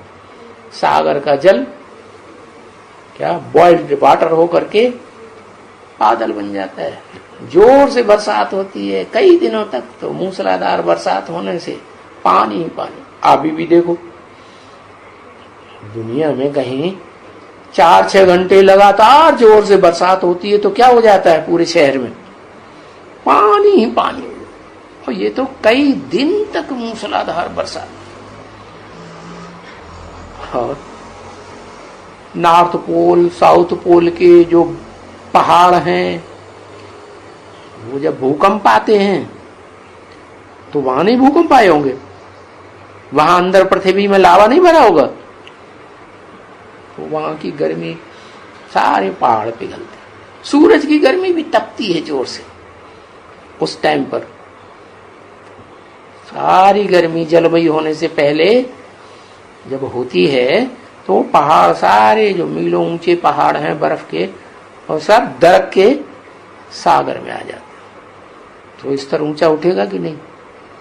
सागर का जल क्या बॉइल्ड वाटर होकर के बादल बन जाता है, जोर से बरसात होती है कई दिनों तक, तो मूसलाधार बरसात होने से पानी ही पानी। अभी भी देखो दुनिया में कहीं 4-6 घंटे लगातार जोर से बरसात होती है तो क्या हो जाता है? पूरे शहर में पानी ही पानी। और ये तो कई दिन तक मूसलाधार बरसात। और नॉर्थ पोल, साउथ पोल के जो पहाड़ हैं, वो जब भूकंप आते हैं तो वहां नहीं भूकंप आए होंगे, वहां अंदर पृथ्वी में लावा नहीं भरा होगा, तो वहां की गर्मी सारे पहाड़ पिघलते। सूरज की गर्मी भी तपती है जोर से उस टाइम पर। सारी गर्मी जलमयी होने से पहले जब होती है तो पहाड़ सारे जो मीलों ऊंचे पहाड़ हैं बर्फ के, और सब दरक के सागर में आ जाते हैं। तो स्तर ऊंचा उठेगा कि नहीं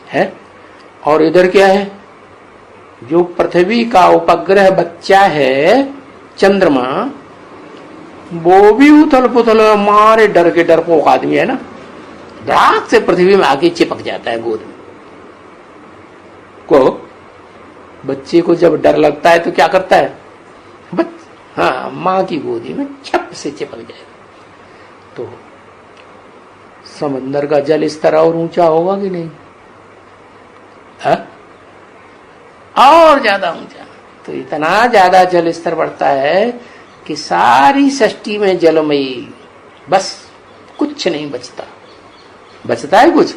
है? और इधर क्या है? जो पृथ्वी का उपग्रह बच्चा है चंद्रमा, वो भी उथल पुथल मारे डर के डरपोक आदमी है ना, धड़ाक से पृथ्वी में आके चिपक जाता है गोद में। को बच्चे को जब डर लगता है तो क्या करता है? हाँ, माँ की गोदी में छप से चिपक जाएगा। तो समंदर का जल स्तर और ऊंचा होगा कि नहीं है? और ज्यादा ऊंचा। तो इतना ज्यादा जल स्तर बढ़ता है कि सारी सृष्टि में जलमयी, बस कुछ नहीं बचता। बचता है कुछ?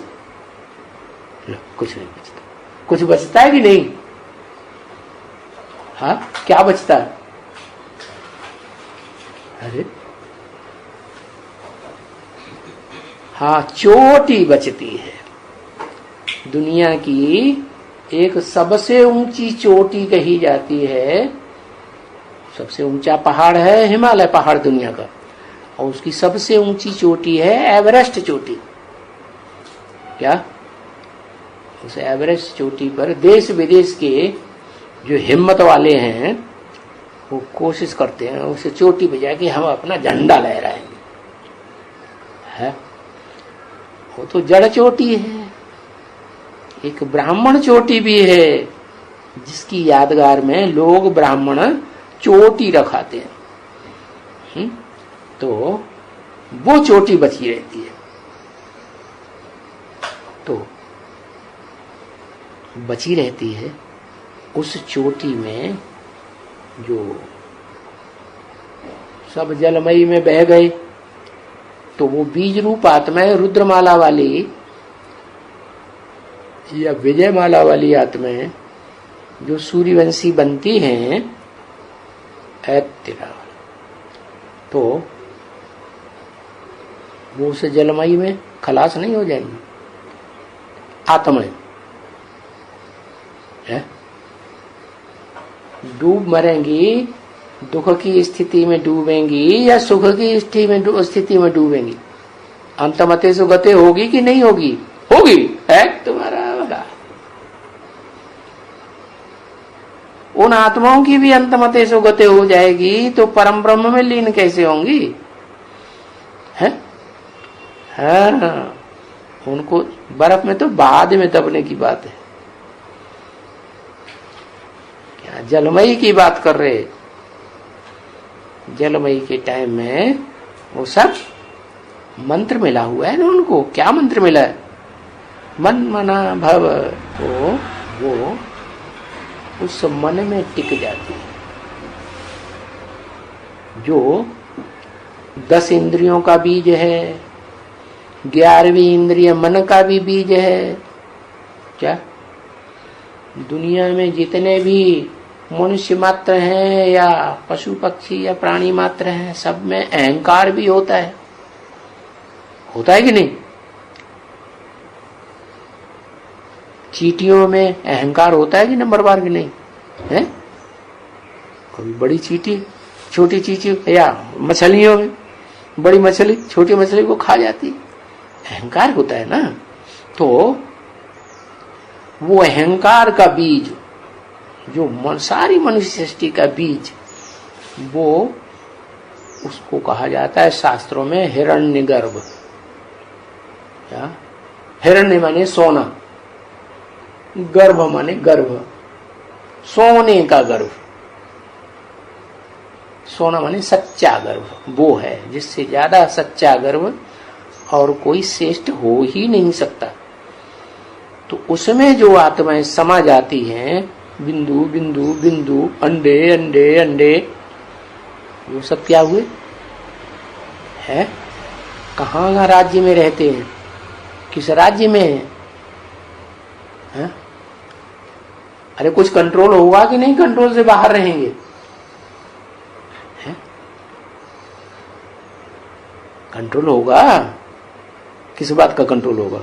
कुछ नहीं बचता। कुछ बचता है कि नहीं? हाँ, क्या बचता है? अरे हाँ, चोटी बचती है। दुनिया की एक सबसे ऊंची चोटी कही जाती है, सबसे ऊंचा पहाड़ है हिमालय पहाड़ दुनिया का, और उसकी सबसे ऊंची चोटी है एवरेस्ट चोटी। क्या? उस एवरेस्ट चोटी पर देश विदेश के जो हिम्मत वाले हैं वो कोशिश करते हैं उसे चोटी पे जाके हम अपना झंडा लहराएंगे, है? वो तो जड़ चोटी है। एक ब्राह्मण चोटी भी है जिसकी यादगार में लोग ब्राह्मण चोटी रखाते हैं। तो वो चोटी बची रहती है। तो बची रहती है उस चोटी में जो सब जलमयी में बह गए, तो वो बीज रूप आत्माएं रुद्रमाला वाली या विजयमाला वाली आत्माएं जो सूर्यवंशी बनती हैं ऐतिरा, तो वो उस जलमयी में खलास नहीं हो जाएंगी आत्माएं, है? डूब मरेंगी, दुख की स्थिति में डूबेंगी या सुख की स्थिति में डूबेंगी? अंतमते सुगते होगी कि नहीं होगी? होगी, है तुम्हारा वाला। उन आत्माओं की भी अंतमते सुगति हो जाएगी तो परम ब्रह्म में लीन कैसे होंगी? है? हाँ, उनको बर्फ में तो बाद में दबने की बात है, क्या जलमयी की बात कर रहे? जलमयी के टाइम में वो सब मंत्र मिला हुआ है ना उनको। क्या मंत्र मिला है? मन मना भव। तो वो उस मन में टिक जाती है। जो 10 इंद्रियों का बीज है, 11वीं इंद्रिय मन का भी बीज है। क्या दुनिया में जितने भी मनुष्य मात्र हैं या पशु पक्षी या प्राणी मात्र हैं, सब में अहंकार भी होता है। होता है कि नहीं? चींटियों में अहंकार होता है कि नंबरवार की नहीं है? कोई बड़ी चींटी छोटी चींटी या मछलियों में बड़ी मछली छोटी मछली को खा जाती, अहंकार होता है ना। तो वो अहंकार का बीज, जो सारी मनुष्य सृष्टि का बीज, वो उसको कहा जाता है शास्त्रों में हिरण्यगर्भ। क्या? हिरण्य माने सोना, गर्भ माने गर्भ, सोने का गर्भ। सोना माने सच्चा गर्भ, वो है जिससे ज्यादा सच्चा गर्भ और कोई श्रेष्ठ हो ही नहीं सकता। तो उसमें जो आत्माएं समा जाती हैं, बिंदु बिंदु बिंदु, अंडे अंडे अंडे, वो सब क्या हुए है? कहाँ राज्य में रहते हैं? किस राज्य में है? अरे कुछ कंट्रोल होगा कि नहीं? कंट्रोल से बाहर रहेंगे। है? कंट्रोल होगा। किस बात का कंट्रोल होगा?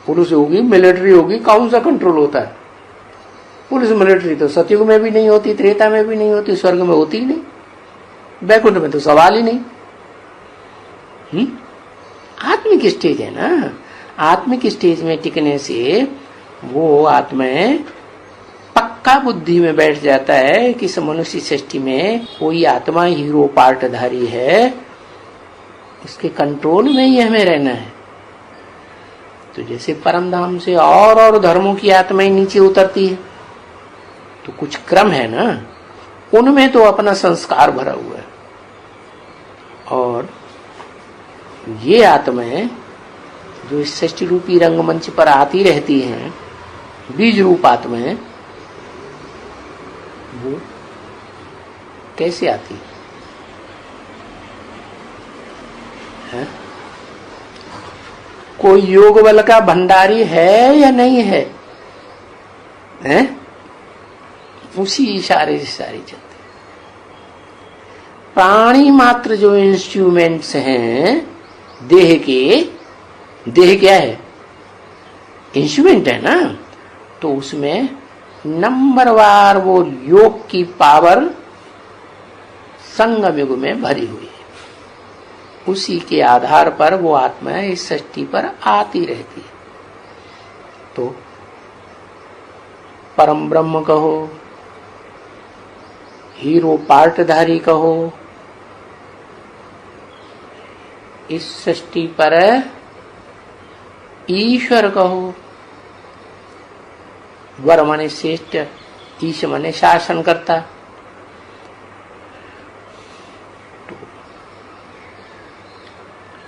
पुलिस होगी, मिलिट्री होगी, कौन सा कंट्रोल होता है? पुलिस मिलिट्री तो सतयुग में भी नहीं होती, त्रेता में भी नहीं होती, स्वर्ग में होती ही नहीं, वैकुंठ में तो सवाल ही नहीं। आत्मिक स्टेज है ना। आत्मिक स्टेज में टिकने से वो आत्माएं पक्का बुद्धि में बैठ जाता है कि इस मनुष्य सृष्टि में कोई आत्मा हीरो पार्टधारी है, उसके कंट्रोल में ही हमें रहना है। तो जैसे परम धाम से और धर्मों की आत्माएं नीचे उतरती है, तो कुछ क्रम है ना, उनमें तो अपना संस्कार भरा हुआ है। और ये आत्माएं जो इस सृष्टि रूपी रंगमंच पर आती रहती हैं, बीज रूप आत्माएं, वो कैसे आती है? कोई योग बल का भंडारी है या नहीं है? हैं? उसी इशारे से सारी चलती। प्राणी मात्र जो इंस्ट्रूमेंट्स हैं देह के, देह क्या है? इंस्ट्रूमेंट है ना। तो उसमें नंबरवार वो योग की पावर संगम युग में भरी हुई है। उसी के आधार पर वो आत्मा इस सृष्टि पर आती रहती है। तो परम ब्रह्म कहो, हीरो पार्टधारी कहो, इस सृष्टि पर ईश्वर कहो, वर माने श्रेष्ठ, ईश माने शासन करता। तो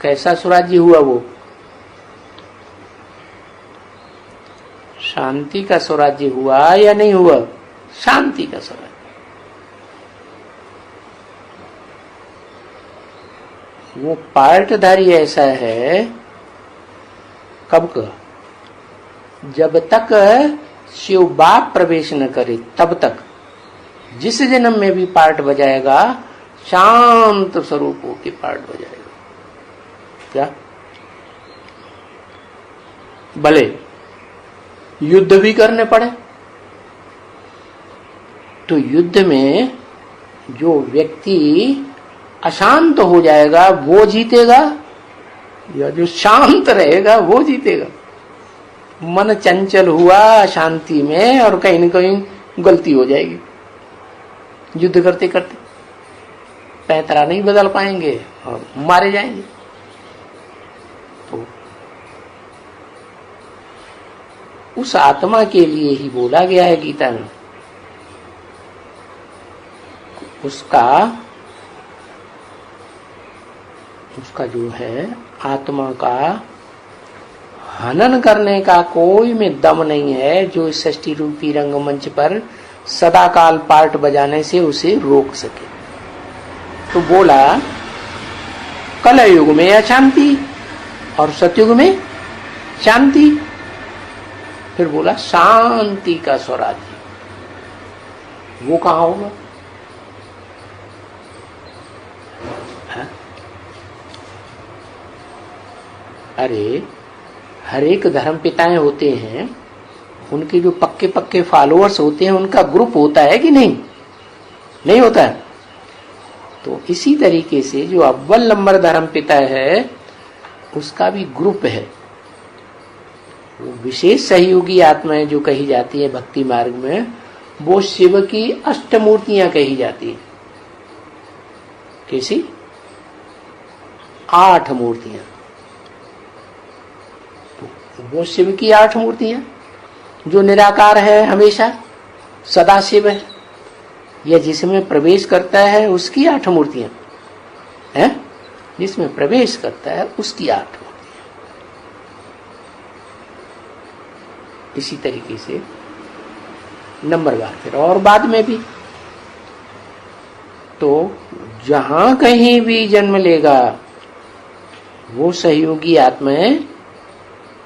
कैसा स्वराज्य हुआ? वो शांति का स्वराज्य हुआ या नहीं हुआ? शांति का स्वराज्य। वो पार्टधारी ऐसा है, कब का? जब तक शिव बाप प्रवेश न करे तब तक, जिस जन्म में भी पार्ट बजाएगा शांत स्वरूप होकर पार्ट बजाएगा। क्या? भले युद्ध भी करने पड़े, तो युद्ध में जो व्यक्ति अशांत हो जाएगा वो जीतेगा, या जो शांत रहेगा वो जीतेगा? मन चंचल हुआ शांति में और कहीं न कहीं गलती हो जाएगी। युद्ध करते करते पैतरा नहीं बदल पाएंगे और मारे जाएंगे। तो उस आत्मा के लिए ही बोला गया है गीता में, उसका जो है आत्मा का हनन करने का कोई में दम नहीं है जो इस सृष्टि रूपी रंगमंच पर सदाकाल पार्ट बजाने से उसे रोक सके। तो बोला कलयुग में अशांति और सतयुग में शांति। फिर बोला शांति का स्वराज्य, वो कहां होगा? अरे हर एक धर्म पिताएं होते हैं, उनके जो पक्के पक्के फॉलोअर्स होते हैं उनका ग्रुप होता है कि नहीं? नहीं होता है। तो इसी तरीके से जो अव्वल नंबर धर्म पिता है उसका भी ग्रुप है। वो विशेष सहयोगी आत्माएं जो कही जाती है भक्ति मार्ग में, वो शिव की अष्टमूर्तियां कही जाती है। कैसी? 8 मूर्तियां। वो शिव की 8 मूर्तियां जो निराकार है, हमेशा सदा शिव है, या जिसमें प्रवेश करता है उसकी 8 मूर्तियां हैं, जिसमें प्रवेश करता है उसकी 8 मूर्तियां। इसी तरीके से नंबरवार फिर और बाद में भी। तो जहां कहीं भी जन्म लेगा वो सहयोगी आत्माएं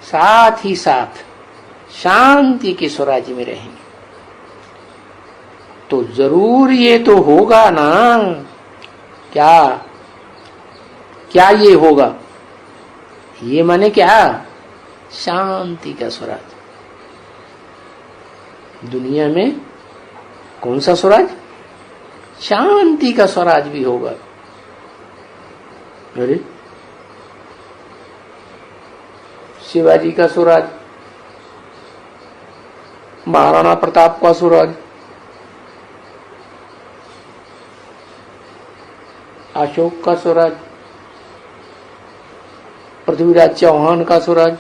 साथ ही साथ शांति के स्वराज्य में रहेंगे। तो जरूर ये तो होगा ना। क्या क्या ये होगा? ये माने क्या? शांति का स्वराज। दुनिया में कौन सा स्वराज? शांति का स्वराज भी होगा। अरे शिवाजी का स्वराज, महाराणा प्रताप का स्वराज, अशोक का स्वराज, पृथ्वीराज चौहान का स्वराज,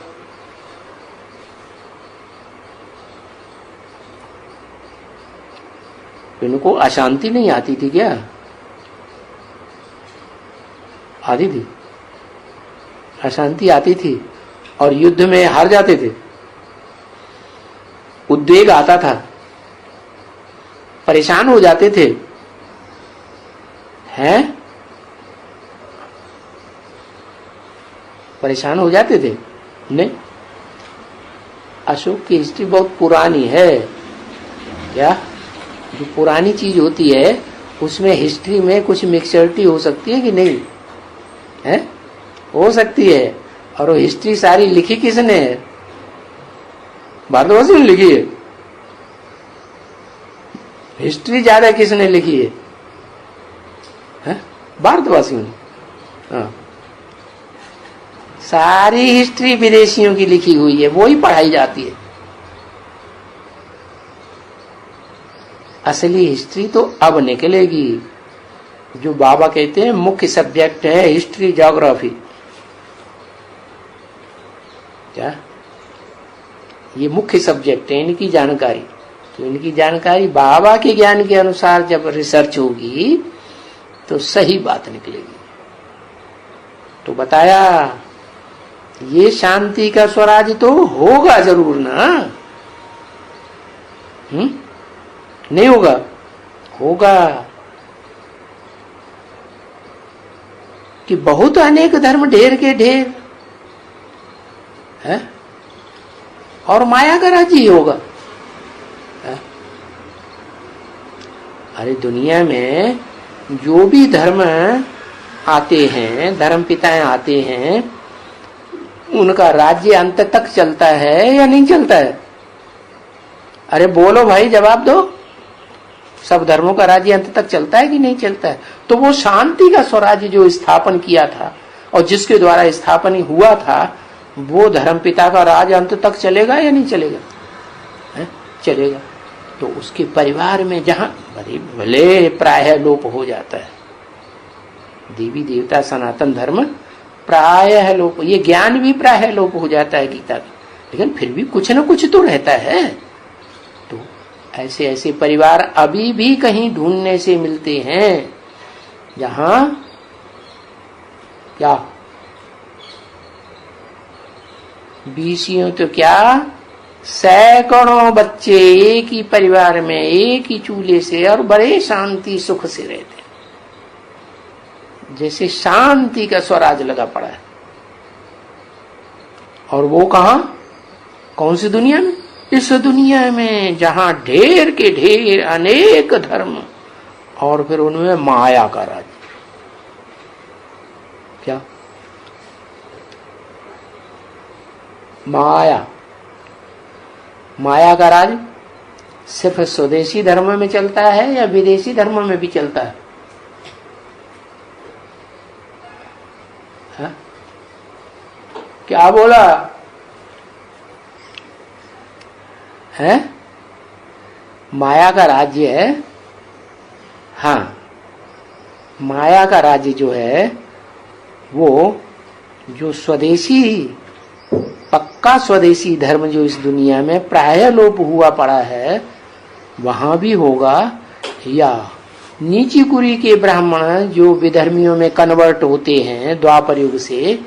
इनको अशांति नहीं आती थी क्या? आती थी, अशांति आती थी और युद्ध में हार जाते थे। उद्वेग आता था, परेशान हो जाते थे, हैं? परेशान हो जाते थे? नहीं। अशोक की हिस्ट्री बहुत पुरानी है। क्या? जो पुरानी चीज होती है उसमें हिस्ट्री में कुछ मिक्सचरिटी हो सकती है कि नहीं है? हो सकती है। और वो हिस्ट्री सारी लिखी किसने है? भारतवर्ष ने लिखी है। हिस्ट्री ज्यादा किसने लिखी है? भारतवासियों ने। हाँ, सारी हिस्ट्री विदेशियों की लिखी हुई है, वो ही पढ़ाई जाती है। असली हिस्ट्री तो अब निकलेगी। जो बाबा कहते हैं मुख्य सब्जेक्ट है हिस्ट्री, ज्योग्राफी। क्या? ये मुख्य सब्जेक्ट है इनकी जानकारी। तो इनकी जानकारी बाबा के ज्ञान के अनुसार जब रिसर्च होगी तो सही बात निकलेगी। तो बताया ये शांति का स्वराज तो होगा जरूर ना। नहीं होगा? होगा। कि बहुत अनेक धर्म ढेर के ढेर है और माया का राज्य ही होगा। है? अरे दुनिया में जो भी धर्म आते हैं, धर्म पिताएं आते हैं, उनका राज्य अंत तक चलता है या नहीं चलता है? अरे बोलो भाई, जवाब दो। सब धर्मों का राज्य अंत तक चलता है कि नहीं चलता है? तो वो शांति का स्वराज्य जो स्थापन किया था और जिसके द्वारा स्थापन हुआ था, वो धर्म पिता का राज अंत तक चलेगा या नहीं चलेगा? है? चलेगा। तो उसके परिवार में जहां भले प्रायः लोप हो जाता है, देवी देवता सनातन धर्म प्रायः लोप, ये ज्ञान भी प्रायः लोप हो जाता है गीता का, लेकिन फिर भी कुछ न कुछ तो रहता है। तो ऐसे ऐसे परिवार अभी भी कहीं ढूंढने से मिलते हैं जहां क्या 20 तो क्या सैकड़ों बच्चे एक ही परिवार में एक ही चूल्हे से और बड़े शांति सुख से रहते हैं, जैसे शांति का स्वराज लगा पड़ा है। और वो कहां, कौन सी दुनिया में? इस दुनिया में जहां ढेर के ढेर अनेक धर्म और फिर उनमें माया का राज। क्या माया? माया का राज सिर्फ स्वदेशी धर्म में चलता है या विदेशी धर्म में भी चलता है? हा? क्या बोला है? माया का राज्य है। हाँ, माया का राज्य जो है वो जो स्वदेशी, पक्का स्वदेशी धर्म जो इस दुनिया में प्रायः लोप हुआ पड़ा है वहां भी होगा, या नीची कुरी के ब्राह्मण जो विधर्मियों में कन्वर्ट होते हैं द्वापर युग से,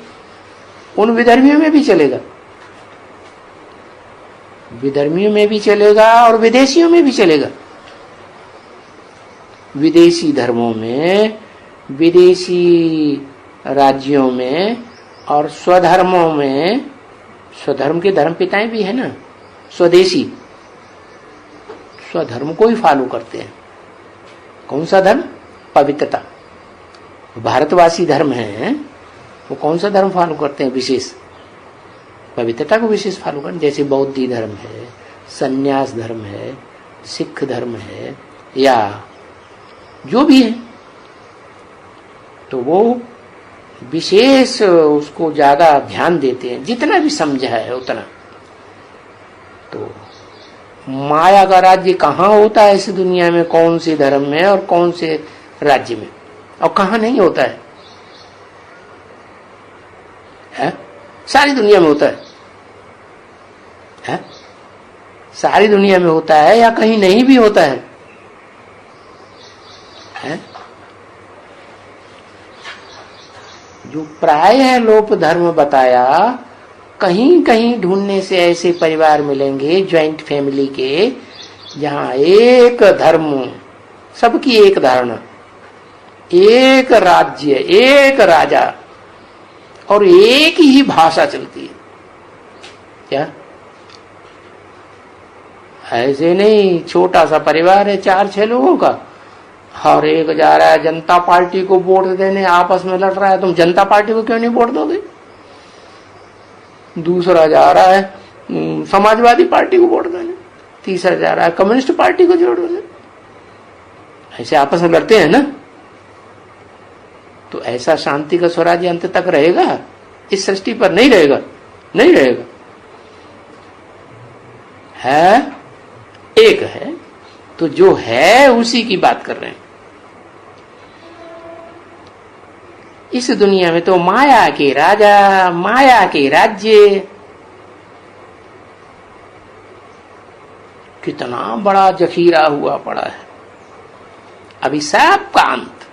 उन विधर्मियों में भी चलेगा, विधर्मियों में भी चलेगा और विदेशियों में भी चलेगा। विदेशी धर्मों में, विदेशी राज्यों में और स्वधर्मों में, स्वधर्म के धर्म पिताएं भी है ना, स्वदेशी स्वधर्म को ही फॉलो करते हैं। कौन सा धर्म? पवित्रता। भारतवासी धर्म है वो कौन सा धर्म फॉलो करते हैं? विशेष पवित्रता को विशेष फॉलो करते, जैसे बौद्धी धर्म है, संन्यास धर्म है, सिख धर्म है, या जो भी है, तो वो विशेष उसको ज्यादा ध्यान देते हैं, जितना भी समझा है उतना। तो माया का राज्य कहाँ होता है इस दुनिया में? कौन से धर्म में और कौन से राज्य में, और कहाँ नहीं होता है? सारी दुनिया में होता है? सारी दुनिया में होता है या कहीं नहीं भी होता है? जो प्रायः लोप धर्म बताया, कहीं कहीं ढूंढने से ऐसे परिवार मिलेंगे ज्वाइंट फैमिली के, जहां एक धर्म, सबकी एक धारणा, एक राज्य, एक राजा और एक ही भाषा चलती है। क्या ऐसे नहीं, छोटा सा परिवार है 4-6 लोगों का, और एक जा रहा है जनता पार्टी को वोट देने, आपस में लड़ रहा है, तुम जनता पार्टी को क्यों नहीं वोट दोगे? दूसरा जा रहा है समाजवादी पार्टी को वोट देने, तीसरा जा रहा है कम्युनिस्ट पार्टी को वोट देने। ऐसे आपस में लड़ते हैं ना। तो ऐसा शांति का स्वराज्य अंत तक रहेगा? इस सृष्टि पर नहीं रहेगा, नहीं रहेगा। है एक है, तो जो है उसी की बात कर रहे हैं। इस दुनिया में तो माया के राजा, माया के राज्य, कितना बड़ा जखीरा हुआ पड़ा है। अभी सब का अंत,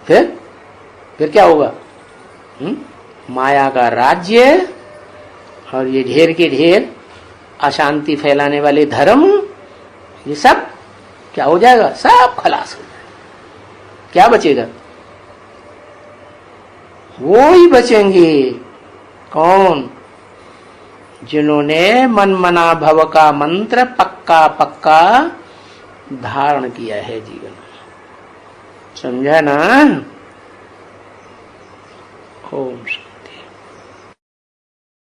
फिर क्या होगा? माया का राज्य और ये ढेर के ढेर अशांति फैलाने वाले धर्म, ये सब क्या हो जाएगा? सब खलास हो जाएगा। क्या बचेगा? वो ही बचेंगे। कौन? जिन्होंने मन मना भव का मंत्र पक्का पक्का धारण किया है जीवन। समझा ना? ओम